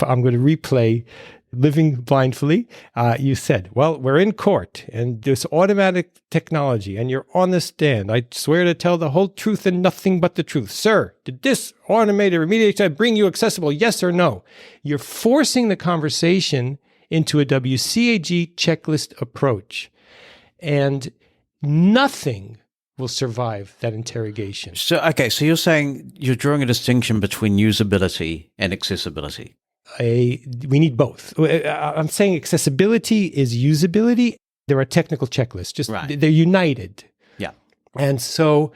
I'm going to replay Living Blindfully. You said, well, we're in court and there's automatic technology and you're on the stand. I swear to tell the whole truth and nothing but the truth. Sir, did this automated remediation bring you accessible? Yes or no? You're forcing the conversation into a WCAG checklist approach. And nothing will survive that interrogation. So you're saying you're drawing a distinction between usability and accessibility. We need both. I'm saying accessibility is usability. There are technical checklists. Right. They're united. Yeah. And so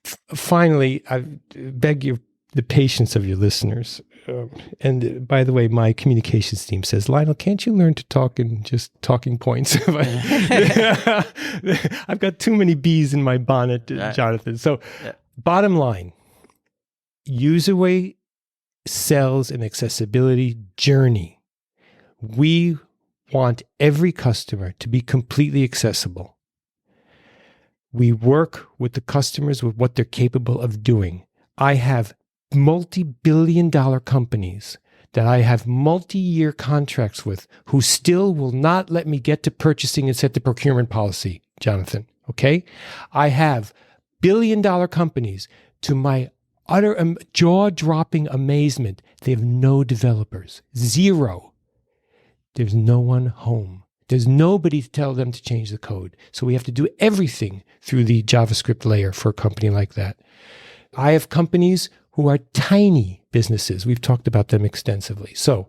finally, I beg the patience of your listeners. And by the way, my communications team says, Lionel, can't you learn to talk in just talking points? I've got too many bees in my bonnet, Jonathan. So bottom line, Userway sells an accessibility journey. We want every customer to be completely accessible. We work with the customers with what they're capable of doing. I have multi-billion-dollar companies that I have multi-year contracts with who still will not let me get to purchasing and set the procurement policy, Jonathan, okay? I have billion-dollar companies, to my utter jaw-dropping amazement. They have no developers. Zero. There's no one home. There's nobody to tell them to change the code. So we have to do everything through the JavaScript layer for a company like that. I have companies who are tiny businesses. We've talked about them extensively. So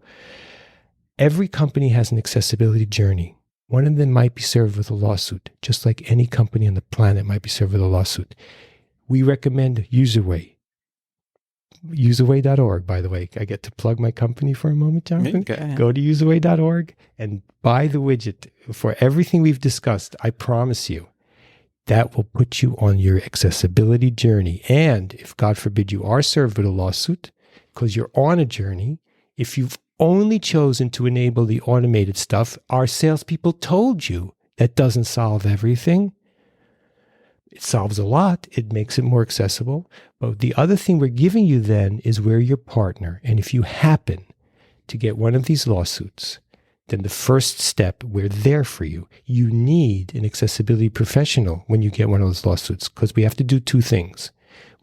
every company has an accessibility journey. One of them might be served with a lawsuit, just like any company on the planet might be served with a lawsuit. We recommend Userway. Userway.org, by the way. I get to plug my company for a moment, Jonathan? Go to userway.org and buy the widget for everything we've discussed. I promise you, that will put you on your accessibility journey. And if, God forbid, you are served with a lawsuit, because you're on a journey, if you've only chosen to enable the automated stuff, our salespeople told you that doesn't solve everything. It solves a lot. It makes it more accessible. But the other thing we're giving you then is we're your partner. And if you happen to get one of these lawsuits, then the first step, we're there for you. You need an accessibility professional when you get one of those lawsuits, because we have to do two things.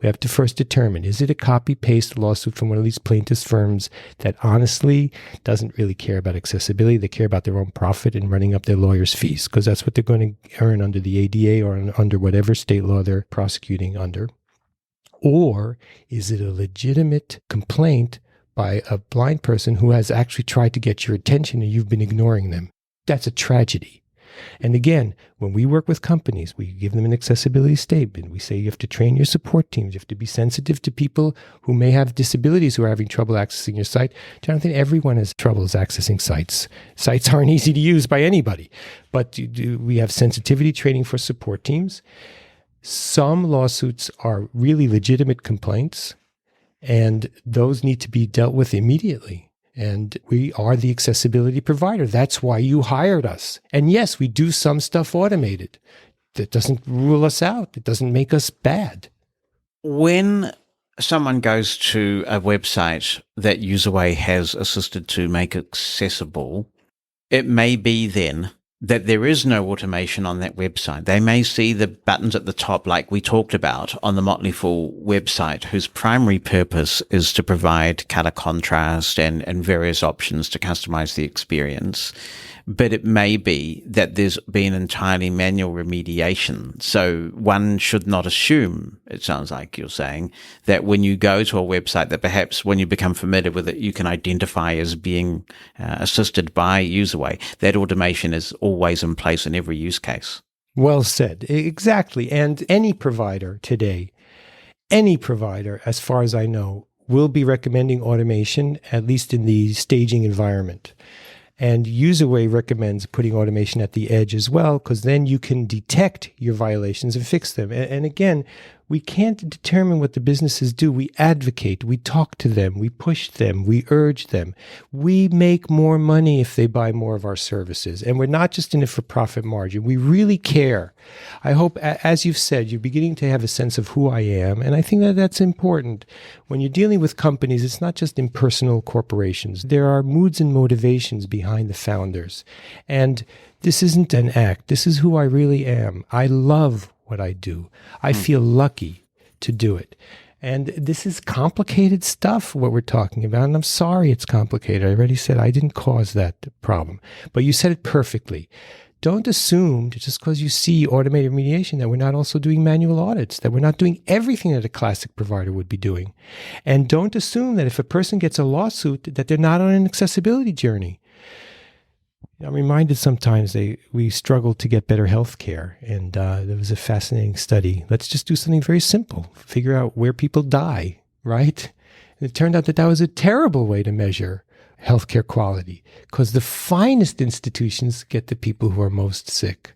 We have to first determine, is it a copy-paste lawsuit from one of these plaintiffs' firms that honestly doesn't really care about accessibility? They care about their own profit and running up their lawyers' fees, because that's what they're going to earn under the ADA or under whatever state law they're prosecuting under. Or is it a legitimate complaint by a blind person who has actually tried to get your attention and you've been ignoring them? That's a tragedy. And again, when we work with companies, we give them an accessibility statement. We say you have to train your support teams. You have to be sensitive to people who may have disabilities who are having trouble accessing your site. Jonathan, everyone has troubles accessing sites. Sites aren't easy to use by anybody. But we have sensitivity training for support teams. Some lawsuits are really legitimate complaints, and those need to be dealt with immediately. And we are the accessibility provider. That's why you hired us. And yes, we do some stuff automated. That doesn't rule us out. It doesn't make us bad. When someone goes to a website that Userway has assisted to make accessible, it may be then that there is no automation on that website. They may see the buttons at the top, like we talked about on the Motley Fool website, whose primary purpose is to provide color contrast and various options to customize the experience. But it may be that there's been entirely manual remediation. So one should not assume, it sounds like you're saying, that when you go to a website that perhaps when you become familiar with it, you can identify as being assisted by Userway. That automation is always in place in every use case. Well said. Exactly. And any provider today, any provider, as far as I know, will be recommending automation, at least in the staging environment. And Userway recommends putting automation at the edge as well, because then you can detect your violations and fix them. And again, we can't determine what the businesses do. We advocate, we talk to them, we push them, we urge them. We make more money if they buy more of our services. And we're not just in it for profit margin. We really care. I hope, as you've said, you're beginning to have a sense of who I am. And I think that that's important. When you're dealing with companies, it's not just impersonal corporations. There are moods and motivations behind the founders. And this isn't an act. This is who I really am. I love what I do. I feel lucky to do it. And this is complicated stuff, what we're talking about. And I'm sorry it's complicated. I already said I didn't cause that problem. But you said it perfectly. Don't assume just because you see automated remediation that we're not also doing manual audits, that we're not doing everything that a classic provider would be doing. And don't assume that if a person gets a lawsuit that they're not on an accessibility journey. I'm reminded sometimes we struggle to get better health care. And there was a fascinating study. Let's just do something very simple. Figure out where people die, right? And it turned out that was a terrible way to measure healthcare quality, because the finest institutions get the people who are most sick.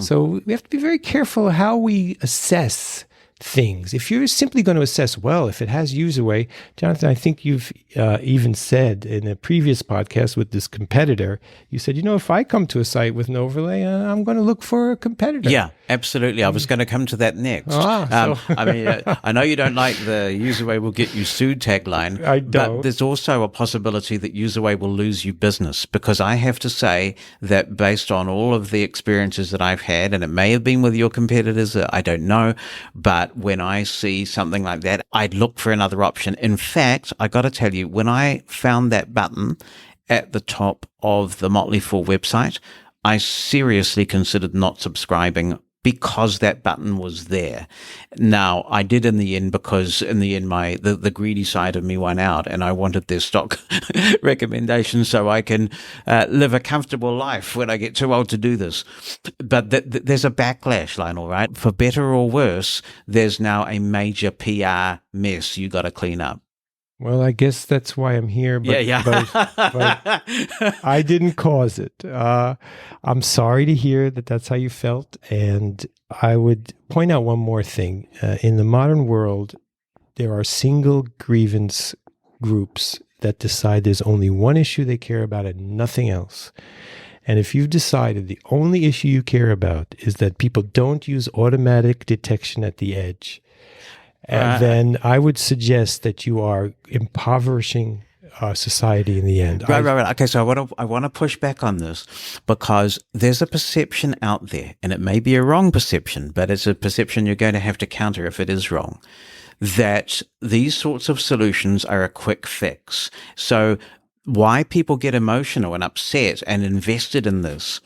So we have to be very careful how we assess things. If you're simply going to assess, well, if it has Userway, Jonathan, I think you've even said in a previous podcast with this competitor, you said, if I come to a site with an overlay, I'm going to look for a competitor. Yeah, absolutely. I was going to come to that next. I mean, I know you don't like the Userway will get you sued tagline. I don't. But there's also a possibility that Userway will lose you business, because I have to say that based on all of the experiences that I've had, and it may have been with your competitors, I don't know, but But when I see something like that, I'd look for another option. In fact, I got to tell you, when I found that button at the top of the Motley Fool website, I seriously considered not subscribing because that button was there. Now, I did in the end, because in the end, the greedy side of me won out, and I wanted their stock recommendations so I can live a comfortable life when I get too old to do this. But there's a backlash, Lionel, right? For better or worse, there's now a major PR mess you got to clean up. Well, I guess that's why I'm here. But, but I didn't cause it. I'm sorry to hear that that's how you felt. And I would point out one more thing. In the modern world, there are single grievance groups that decide there's only one issue they care about and nothing else. And if you've decided the only issue you care about is that people don't use automatic detection at the edge, and then I would suggest that you are impoverishing society in the end. Right. Okay, so I want to push back on this, because there's a perception out there, and it may be a wrong perception, but it's a perception you're going to have to counter if it is wrong, that these sorts of solutions are a quick fix. So why people get emotional and upset and invested in this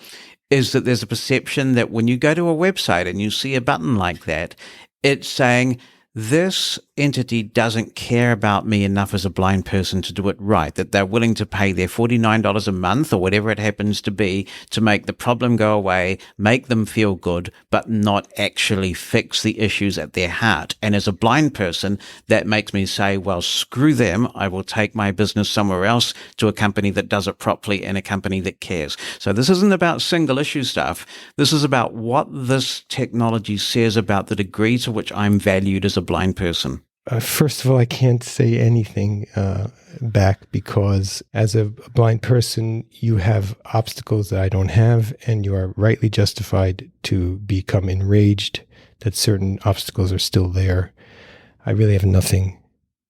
is that there's a perception that when you go to a website and you see a button like that, it's saying, this entity doesn't care about me enough as a blind person to do it right, that they're willing to pay their $49 a month or whatever it happens to be to make the problem go away, make them feel good, but not actually fix the issues at their heart. And as a blind person, that makes me say, well, screw them. I will take my business somewhere else, to a company that does it properly and a company that cares. So this isn't about single issue stuff. This is about what this technology says about the degree to which I'm valued as a blind person. First of all, I can't say anything back, because as a blind person, you have obstacles that I don't have, and you are rightly justified to become enraged that certain obstacles are still there. I really have nothing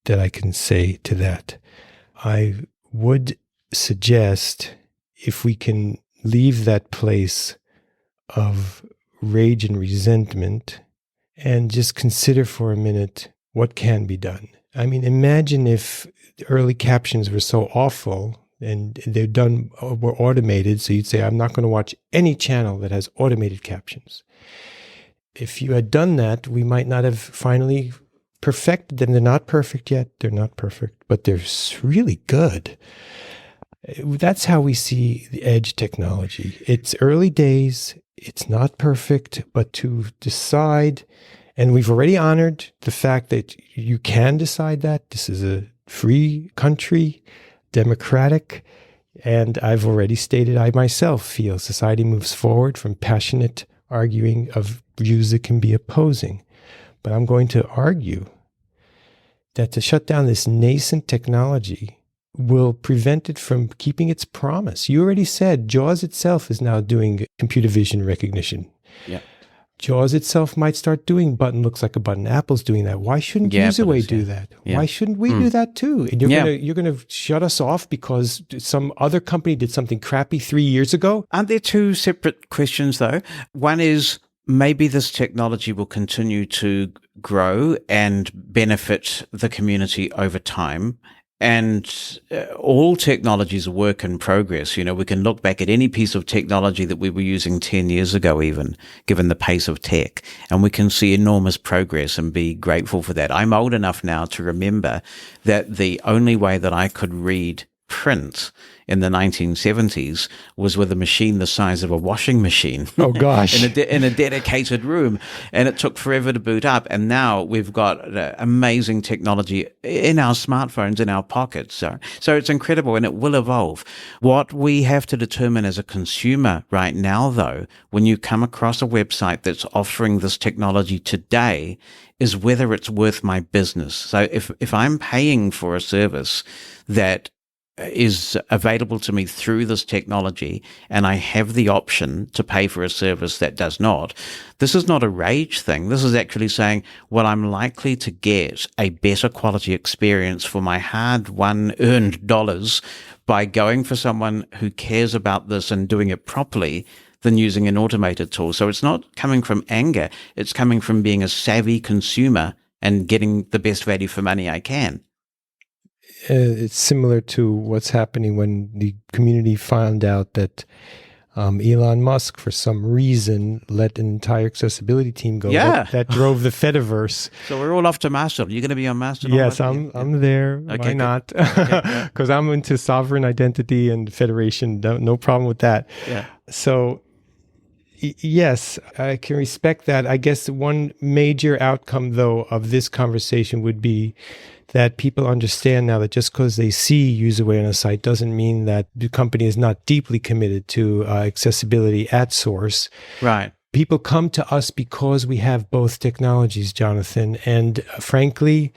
that I can say to that. I would suggest, if we can leave that place of rage and resentment and just consider for a minute what can be done. I mean, imagine if early captions were so awful and were automated. So you'd say, I'm not going to watch any channel that has automated captions. If you had done that, we might not have finally perfected them. They're not perfect yet. They're not perfect, but they're really good. That's how we see the edge technology. It's early days. It's not perfect, but to decide. And we've already honored the fact that you can decide that. This is a free country, democratic. And I've already stated I myself feel society moves forward from passionate arguing of views that can be opposing. But I'm going to argue that to shut down this nascent technology will prevent it from keeping its promise. You already said JAWS itself is now doing computer vision recognition. Yeah. JAWS itself might start doing button looks like a button. Apple's doing that. Why shouldn't Userway do that? Yeah. Why shouldn't we do that too? And you're gonna shut us off because some other company did something crappy 3 years ago? Aren't there two separate questions though? One is, maybe this technology will continue to grow and benefit the community over time. And all technology is a work in progress. You know, we can look back at any piece of technology that we were using 10 years ago, even given the pace of tech, and we can see enormous progress and be grateful for that. I'm old enough now to remember that the only way that I could read print in the 1970s was with a machine the size of a washing machine. Oh gosh. in a dedicated room, and it took forever to boot up. And now we've got amazing technology in our smartphones, in our pockets. So it's incredible, and it will evolve. What we have to determine as a consumer right now, though, when you come across a website that's offering this technology today, is whether it's worth my business. So if I'm paying for a service that is available to me through this technology, and I have the option to pay for a service that does not, this is not a rage thing. This is actually saying, well, I'm likely to get a better quality experience for my hard-won, earned dollars by going for someone who cares about this and doing it properly than using an automated tool. So it's not coming from anger. It's coming from being a savvy consumer and getting the best value for money I can. It's similar to what's happening when the community found out that Elon Musk, for some reason, let an entire accessibility team go. Yeah. That drove the Fediverse. So we're all off to Mastodon. You're going to be on Mastodon? Yes, I'm there. Okay, Why not? Because I'm into sovereign identity and federation. No problem with that. Yeah. So, yes, I can respect that. I guess one major outcome, though, of this conversation would be that people understand now that just because they see Userway on a site doesn't mean that the company is not deeply committed to accessibility at source. Right. People come to us because we have both technologies, Jonathan. And frankly,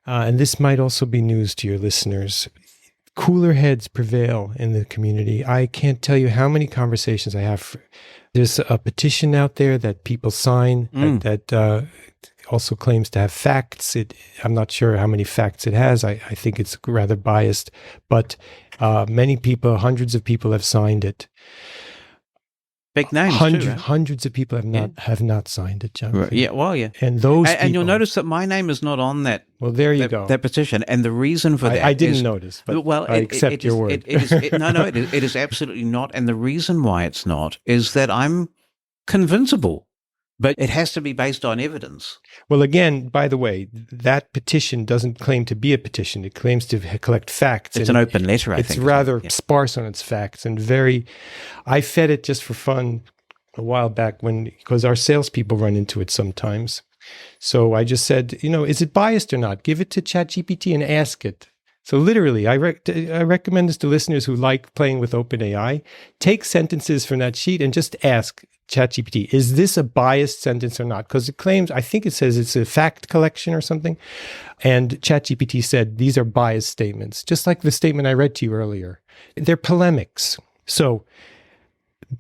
and this might also be news to your listeners, cooler heads prevail in the community. I can't tell you how many conversations I have. There's a petition out there that people sign that also claims to have facts. I'm not sure how many facts it has. I think it's rather biased, but many people, hundreds of people have signed it. Big names Hundreds of people have not signed it, Jonathan. Right. Yeah, well, yeah. And those and you'll notice that my name is not on that. Well, there you go. That petition, and the reason for that I didn't notice, but I accept your word. It is absolutely not. And the reason why it's not is that I'm convincible, but it has to be based on evidence. Well, again, by the way, that petition doesn't claim to be a petition. It claims to collect facts. It's an open letter, I think. It's rather sparse on its facts and I fed it just for fun a while back because our salespeople run into it sometimes. So I just said, is it biased or not? Give it to ChatGPT and ask it. So literally, I recommend this to listeners who like playing with OpenAI. Take sentences from that sheet and just ask ChatGPT, is this a biased sentence or not? Because it claims, I think it says it's a fact collection or something. And ChatGPT said, these are biased statements, just like the statement I read to you earlier. They're polemics. So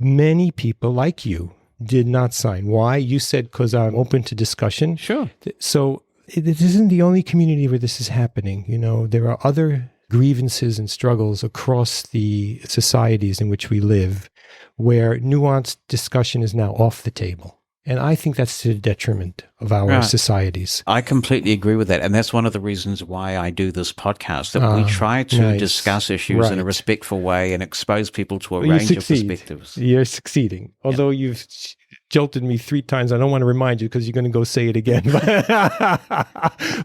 many people like you did not sign. Why? You said, because I'm open to discussion. Sure. So this isn't the only community where this is happening. There are other grievances and struggles across the societies in which we live where nuanced discussion is now off the table. And I think that's to the detriment of our societies. I completely agree with that. And that's one of the reasons why I do this podcast, that we try to discuss issues in a respectful way and expose people to a range of perspectives. You're succeeding. Although you've jolted me 3 times. I don't want to remind you because you're going to go say it again.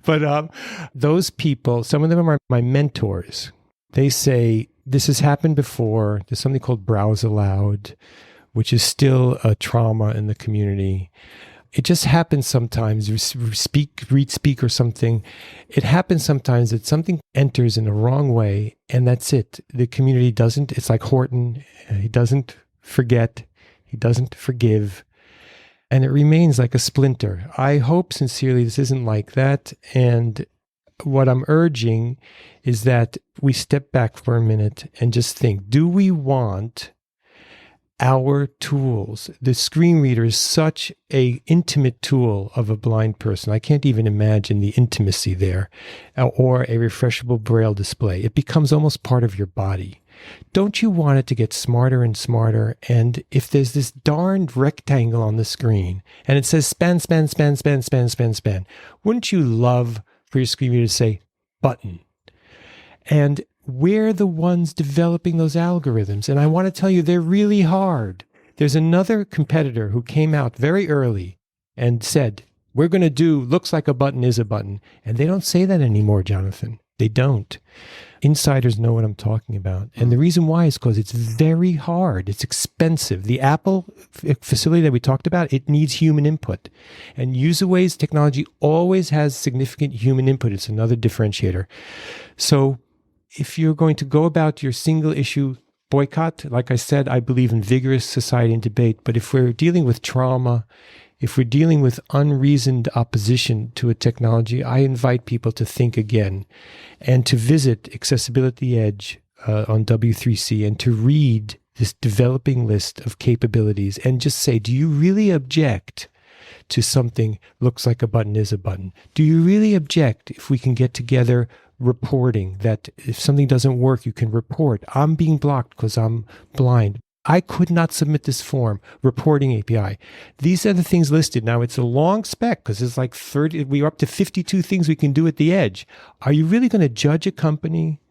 But those people, some of them are my mentors. They say, this has happened before. There's something called browse aloud, which is still a trauma in the community. It just happens sometimes. Read speak or something. It happens sometimes that something enters in the wrong way, and that's it. The community doesn't. It's like Horton. He doesn't forget. He doesn't forgive. And it remains like a splinter. I hope sincerely this isn't like that. And what I'm urging is that we step back for a minute and just think, do we want our tools? The screen reader is such an intimate tool of a blind person. I can't even imagine the intimacy there. Or a refreshable braille display. It becomes almost part of your body. Don't you want it to get smarter and smarter? And if there's this darned rectangle on the screen and it says span, wouldn't you love for your screen reader to say button? And we're the ones developing those algorithms. And I want to tell you, they're really hard. There's another competitor who came out very early and said, we're going to do, looks like a button is a button. And they don't say that anymore, Jonathan. They don't. Insiders know what I'm talking about. And the reason why is because it's very hard. It's expensive. The Apple facility that we talked about, it needs human input. And Userway's technology always has significant human input. It's another differentiator. So if you're going to go about your single issue boycott, like I said, I believe in vigorous society and debate. But if we're dealing with trauma, if we're dealing with unreasoned opposition to a technology, I invite people to think again and to visit Accessibility Edge on W3C and to read this developing list of capabilities and just say, do you really object to something looks like a button is a button? Do you really object if we can get together reporting that if something doesn't work, you can report, I'm being blocked because I'm blind? I could not submit this form, reporting API. These are the things listed. Now, it's a long spec because it's like 30, we're up to 52 things we can do at the edge. Are you really going to judge a company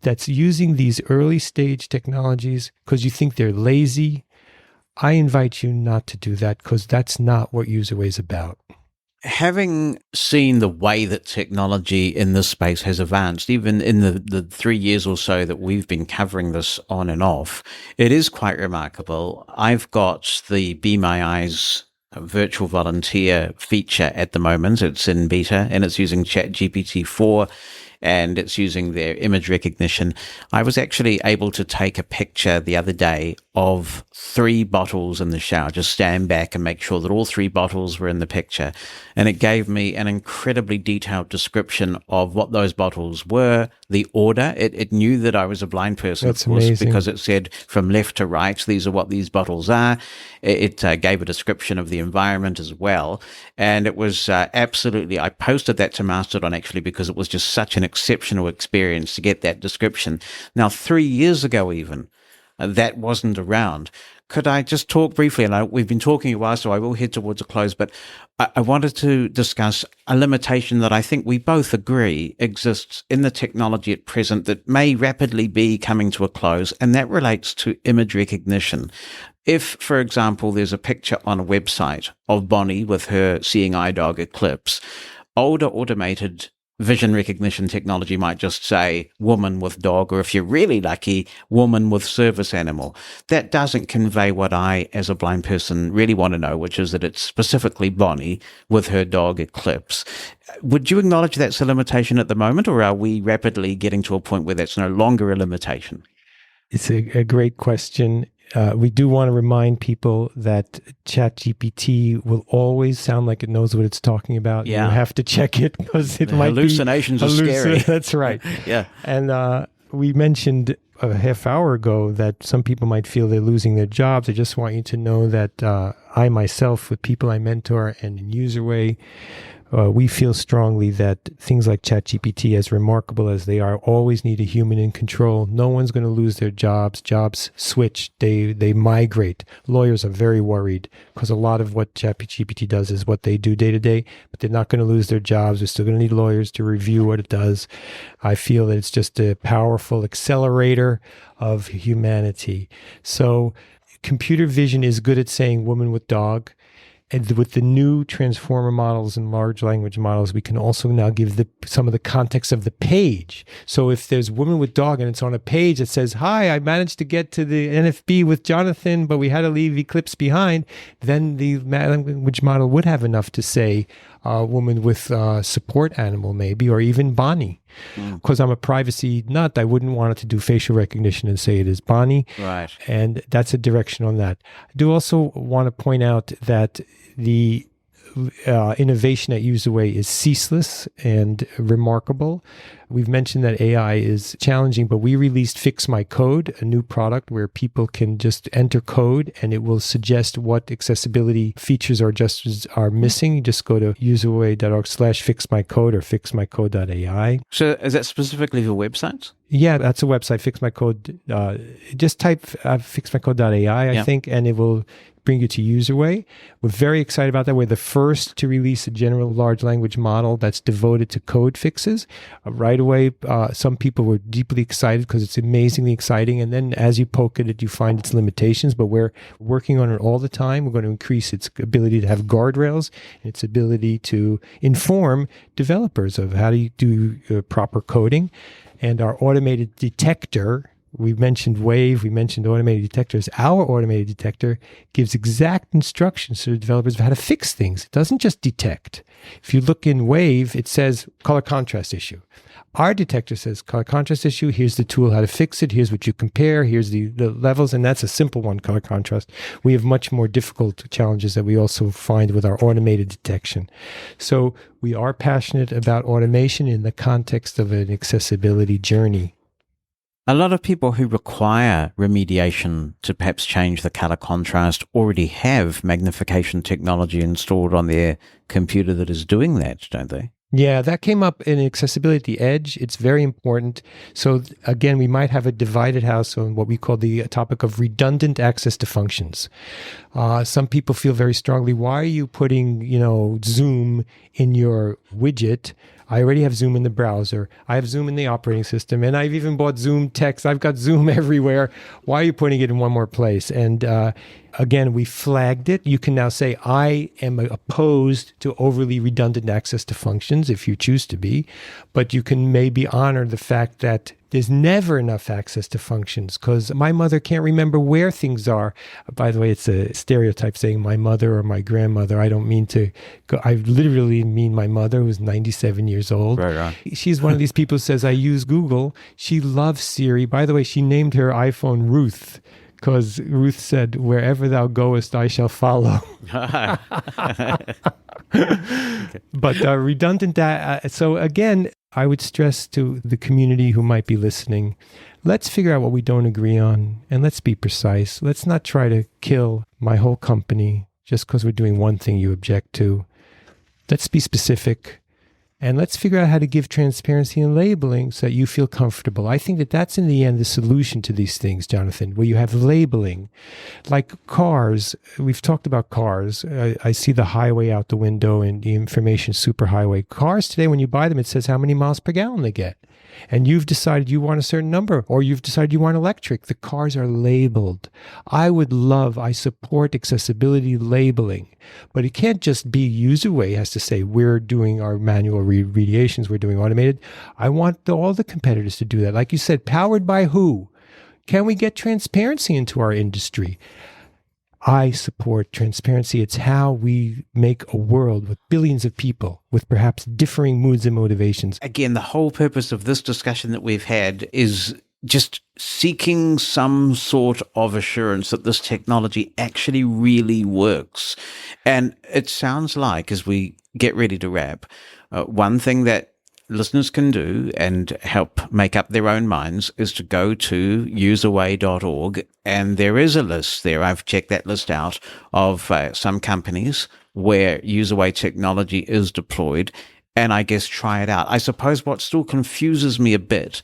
that's using these early stage technologies because you think they're lazy? I invite you not to do that because that's not what Userway is about. Having seen the way that technology in this space has advanced, even in the 3 years or so that we've been covering this on and off, it is quite remarkable. I've got the Be My Eyes virtual volunteer feature at the moment. It's in beta and it's using ChatGPT-4 and it's using their image recognition. I was actually able to take a picture the other day of 3 bottles in the shower, just stand back and make sure that all 3 bottles were in the picture. And it gave me an incredibly detailed description of what those bottles were, the order. It knew that I was a blind person, That's of course, amazing. because it said from left to right, these are what these bottles are. It gave a description of the environment as well. And it was absolutely, I posted that to Mastodon actually because it was just such an exceptional experience to get that description. Now, 3 years ago even, that wasn't around. Could I just talk briefly, and we've been talking a while, so I will head towards a close, but I wanted to discuss a limitation that I think we both agree exists in the technology at present that may rapidly be coming to a close, and that relates to image recognition. If, for example, there's a picture on a website of Bonnie with her seeing eye dog Eclipse, older automated vision recognition technology might just say woman with dog, or if you're really lucky, woman with service animal. That doesn't convey what I, as a blind person, really want to know, which is that it's specifically Bonnie with her dog Eclipse. Would you acknowledge that's a limitation at the moment, or are we rapidly getting to a point where that's no longer a limitation? It's a great question. We do want to remind people that ChatGPT will always sound like it knows what it's talking about. Yeah. You have to check it because it might hallucinations be are scary. That's right. Yeah. And we mentioned a half hour ago that some people might feel they're losing their jobs. I just want you to know that I myself, with people I mentor and in Userway, we feel strongly that things like ChatGPT, as remarkable as they are, always need a human in control. No one's going to lose their jobs. Jobs switch. They migrate. Lawyers are very worried because a lot of what ChatGPT does is what they do day to day, but they're not going to lose their jobs. They're still going to need lawyers to review what it does. I feel that it's just a powerful accelerator of humanity. So computer vision is good at saying woman with dog. And with the new transformer models and large language models, we can also now give some of the context of the page. So if there's woman with dog and it's on a page that says, "Hi, I managed to get to the NFB with Jonathan, but we had to leave Eclipse behind," then the language model would have enough to say woman with support animal maybe, or even Bonnie. Because I'm a privacy nut, I wouldn't want it to do facial recognition and say it is Bonnie. Right. And that's a direction on that. I do also want to point out that the innovation at Userway is ceaseless and remarkable. We've mentioned that AI is challenging, but we released Fix My Code, a new product where people can just enter code and it will suggest what accessibility features or adjustments are missing. You just go to userway.org/fixmycode or fixmycode.ai. So is that specifically for websites? Yeah, that's a website, Fix My Code. Just type fixmycode.ai, I think, and it will bring you to Userway. We're very excited about that. We're the first to release a general large language model that's devoted to code fixes. Right away, some people were deeply excited because it's amazingly exciting. And then as you poke at it, you find its limitations, but we're working on it all the time. We're going to increase its ability to have guardrails and its ability to inform developers of how to do proper coding. And our automated detector, we mentioned Wave, we mentioned automated detectors. Our automated detector gives exact instructions to the developers of how to fix things. It doesn't just detect. If you look in Wave, it says color contrast issue. Our detector says color contrast issue. Here's the tool how to fix it. Here's what you compare. Here's the levels. And that's a simple one, color contrast. We have much more difficult challenges that we also find with our automated detection. So we are passionate about automation in the context of an accessibility journey. A lot of people who require remediation to perhaps change the color contrast already have magnification technology installed on their computer that is doing that, don't they? Yeah, that came up in accessibility at the edge. It's very important. So again, we might have a divided house on what we call the topic of redundant access to functions. Some people feel very strongly, why are you putting, Zoom in your widget? I already have Zoom in the browser. I have Zoom in the operating system, and I've even bought Zoom text. I've got Zoom everywhere. Why are you putting it in one more place? And again, we flagged it. You can now say, I am opposed to overly redundant access to functions if you choose to be, but you can maybe honor the fact that there's never enough access to functions because my mother can't remember where things are. By the way, it's a stereotype saying my mother or my grandmother. I don't mean to go. I literally mean my mother, who's 97 years old. Right. She's one of these people who says, I use Google. She loves Siri. By the way, she named her iPhone Ruth because Ruth said, wherever thou goest, I shall follow. But redundant. So again, I would stress to the community who might be listening, let's figure out what we don't agree on and let's be precise. Let's not try to kill my whole company just because we're doing one thing you object to. Let's be specific and let's figure out how to give transparency and labeling so that you feel comfortable. I think that that's in the end the solution to these things, Jonathan, where you have labeling. Like cars, we've talked about cars. I see the highway out the window and the information superhighway. Cars today, when you buy them, it says how many miles per gallon they get. And you've decided you want a certain number, or you've decided you want electric. The cars are labeled. I support accessibility labeling, but it can't just be Userway has to say, we're doing our manual remediations, we're doing automated. I want all the competitors to do that. Like you said, powered by who? Can we get transparency into our industry? I support transparency. It's how we make a world with billions of people with perhaps differing moods and motivations. Again, the whole purpose of this discussion that we've had is just seeking some sort of assurance that this technology actually really works. And it sounds like, as we get ready to wrap, one thing that listeners can do and help make up their own minds is to go to userway.org, and there is a list there. I've checked that list out of some companies where Userway technology is deployed, and I guess try it out. I suppose what still confuses me a bit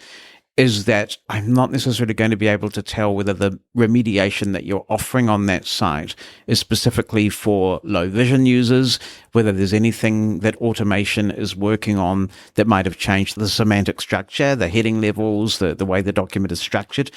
is that I'm not necessarily going to be able to tell whether the remediation that you're offering on that site is specifically for low vision users, whether there's anything that automation is working on that might have changed the semantic structure, the heading levels, the way the document is structured.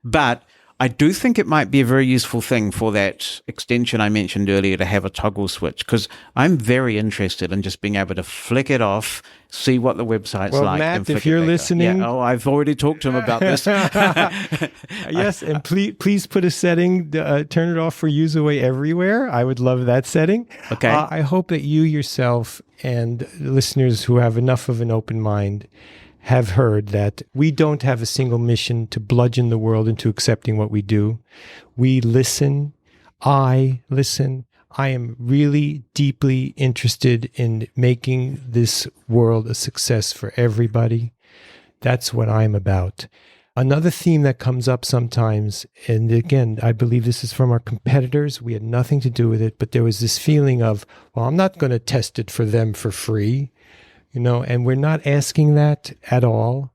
But I do think it might be a very useful thing for that extension I mentioned earlier to have a toggle switch, because I'm very interested in just being able to flick it off, see what the website's like. Matt, and flick if you're listening... Yeah, I've already talked to him about this. Yes, and please put a setting, turn it off for Userway everywhere. I would love that setting. Okay. I hope that you yourself and listeners who have enough of an open mind have heard that we don't have a single mission to bludgeon the world into accepting what we do. We listen. I listen. I am really deeply interested in making this world a success for everybody. That's what I'm about. Another theme that comes up sometimes, and again, I believe this is from our competitors. We had nothing to do with it, but there was this feeling of, well, I'm not going to test it for them for free. And we're not asking that at all.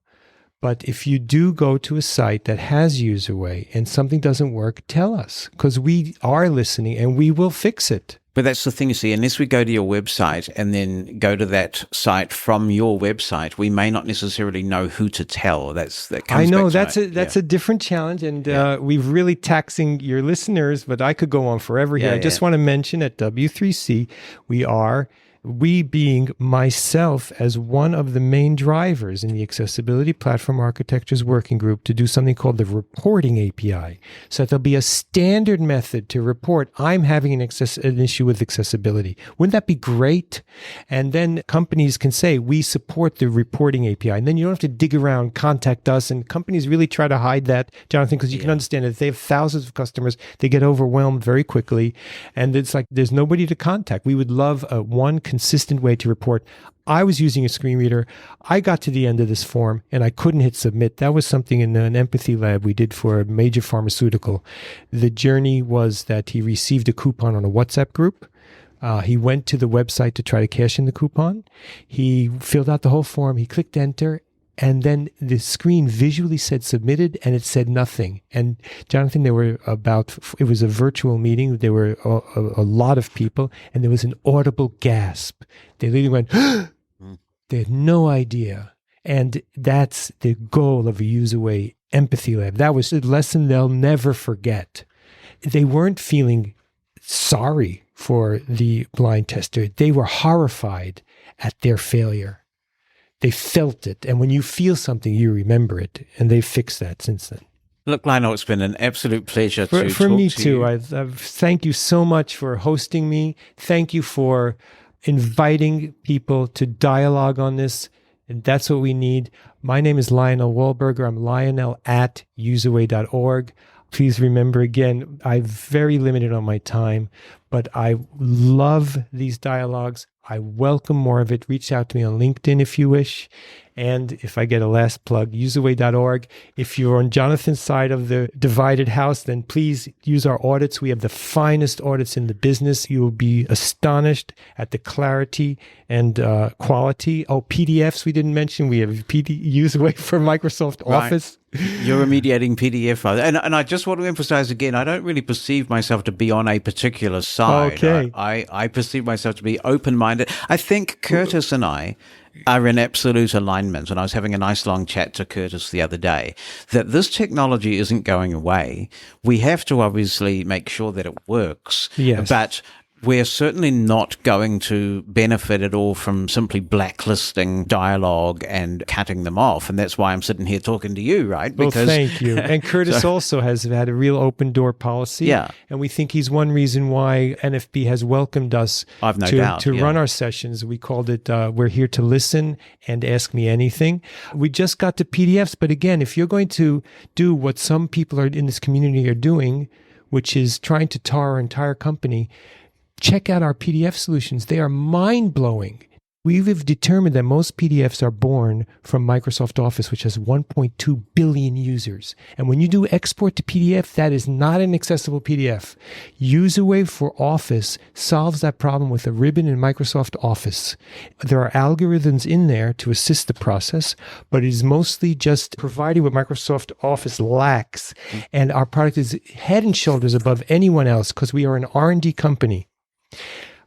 But if you do go to a site that has Userway and something doesn't work, tell us, because we are listening and we will fix it. But that's the thing, you see, unless we go to your website and then go to that site from your website, we may not necessarily know who to tell. I know that's a different challenge, and we've really taxing your listeners, but I could go on forever here. I just want to mention at W3C, we being myself as one of the main drivers in the Accessibility Platform Architectures Working Group to do something called the Reporting API. So that there'll be a standard method to report, I'm having an issue with accessibility. Wouldn't that be great? And then companies can say, we support the Reporting API. And then you don't have to dig around, contact us. And companies really try to hide that, Jonathan, because you can understand that if they have thousands of customers, they get overwhelmed very quickly. And it's like there's nobody to contact. We would love one consistent way to report. I was using a screen reader. I got to the end of this form and I couldn't hit submit. That was something in an empathy lab we did for a major pharmaceutical. The journey was that he received a coupon on a WhatsApp group. He went to the website to try to cash in the coupon. He filled out the whole form. He clicked enter. And then the screen visually said submitted, and it said nothing. And Jonathan, it was a virtual meeting. There were a lot of people, and there was an audible gasp. They literally went, they had no idea. And that's the goal of a Userway Empathy Lab. That was a lesson they'll never forget. They weren't feeling sorry for the blind tester. They were horrified at their failure. They felt it. And when you feel something, you remember it. And they've fixed that since then. Look, Lionel, it's been an absolute pleasure to talk for me to too. you. I thank you so much for hosting me. Thank you for inviting people to dialogue on this. And that's what we need. My name is Lionel Wolberger. I'm Lionel@userway.org. Please remember, again, I'm very limited on my time, but I love these dialogues. I welcome more of it. Reach out to me on LinkedIn if you wish. And if I get a last plug, userway.org. If you're on Jonathan's side of the divided house, then please use our audits. We have the finest audits in the business. You will be astonished at the clarity and quality. Oh, PDFs we didn't mention. We have Userway for Microsoft Office. You're remediating PDF. And I just want to emphasize again, I don't really perceive myself to be on a particular side. Okay. I perceive myself to be open-minded. I think Curtis and I are in absolute alignment, and I was having a nice long chat to Curtis the other day, that this technology isn't going away. We have to obviously make sure that it works. Yes. But we're certainly not going to benefit at all from simply blacklisting dialogue and cutting them off. And that's why I'm sitting here talking to you, right? Well, thank you. And Curtis also has had a real open door policy. Yeah. And we think he's one reason why NFB has welcomed us I've no doubt, to run our sessions. We called it, we're here to listen and ask me anything. We just got to PDFs. But again, if you're going to do what some people are in this community are doing, which is trying to tar our entire company, check out our PDF solutions. They are mind-blowing. We've determined that most PDFs are born from Microsoft Office, which has 1.2 billion users. And when you do export to PDF, that is not an accessible PDF. Userway for Office solves that problem with a ribbon in Microsoft Office. There are algorithms in there to assist the process, but it is mostly just providing what Microsoft Office lacks. And our product is head and shoulders above anyone else because we are an R&D company.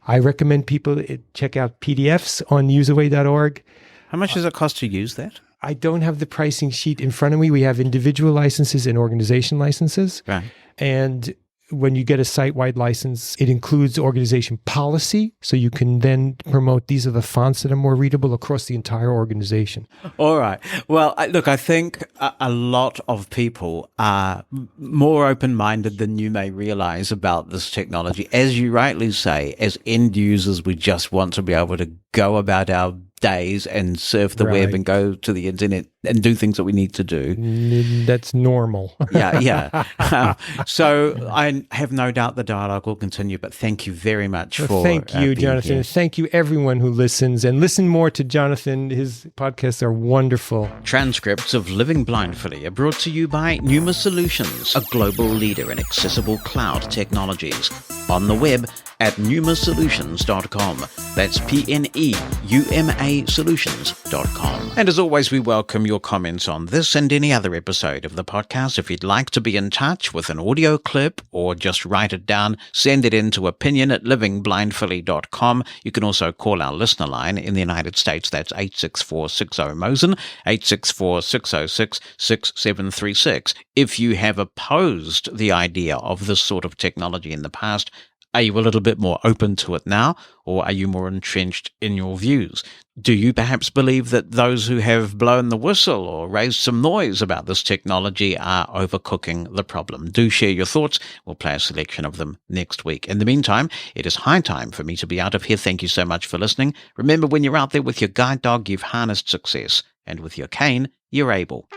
I recommend people check out PDFs on userway.org. How much does it cost to use that? I don't have the pricing sheet in front of me. We have individual licenses and organization licenses. Right. And when you get a site-wide license, it includes organization policy. So you can then promote these are the fonts that are more readable across the entire organization. All right. Well, look, I think a lot of people are more open-minded than you may realize about this technology. As you rightly say, as end users, we just want to be able to go about our days and surf the web and go to the internet and do things that we need to do. That's normal. Yeah. So I have no doubt the dialogue will continue, but thank you very much for Thank you, being Jonathan. here. Thank you, everyone who listens. And listen more to Jonathan. His podcasts are wonderful. Transcripts of Living Blindfully are brought to you by Pneuma Solutions, a global leader in accessible cloud technologies. On the web at pneumasolutions.com. That's PNEUMA solutions.com. And as always, we welcome your comments on this and any other episode of the podcast. If you'd like to be in touch with an audio clip or just write it down, send it in to opinion@livingblindfully.com. You can also call our listener line in the United States. That's 864-60-MOSEN, 864-606-6736. If you have opposed the idea of this sort of technology in the past, are you a little bit more open to it now, or are you more entrenched in your views? Do you perhaps believe that those who have blown the whistle or raised some noise about this technology are overcooking the problem? Do share your thoughts. We'll play a selection of them next week. In the meantime, it is high time for me to be out of here. Thank you so much for listening. Remember, when you're out there with your guide dog, you've harnessed success, and with your cane, you're able.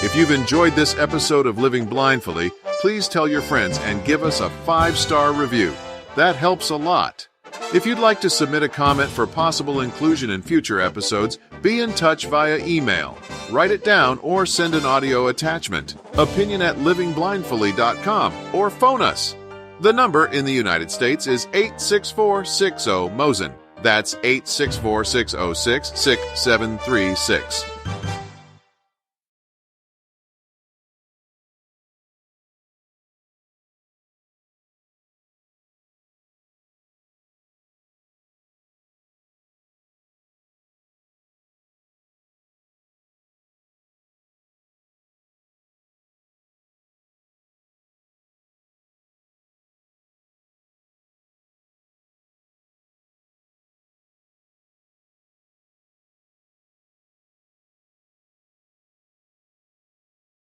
If you've enjoyed this episode of Living Blindfully, please tell your friends and give us a 5-star review. That helps a lot. If you'd like to submit a comment for possible inclusion in future episodes, be in touch via email. Write it down or send an audio attachment. opinion@livingblindfully.com or phone us. The number in the United States is 86460 Mosen. That's 864-606-6736.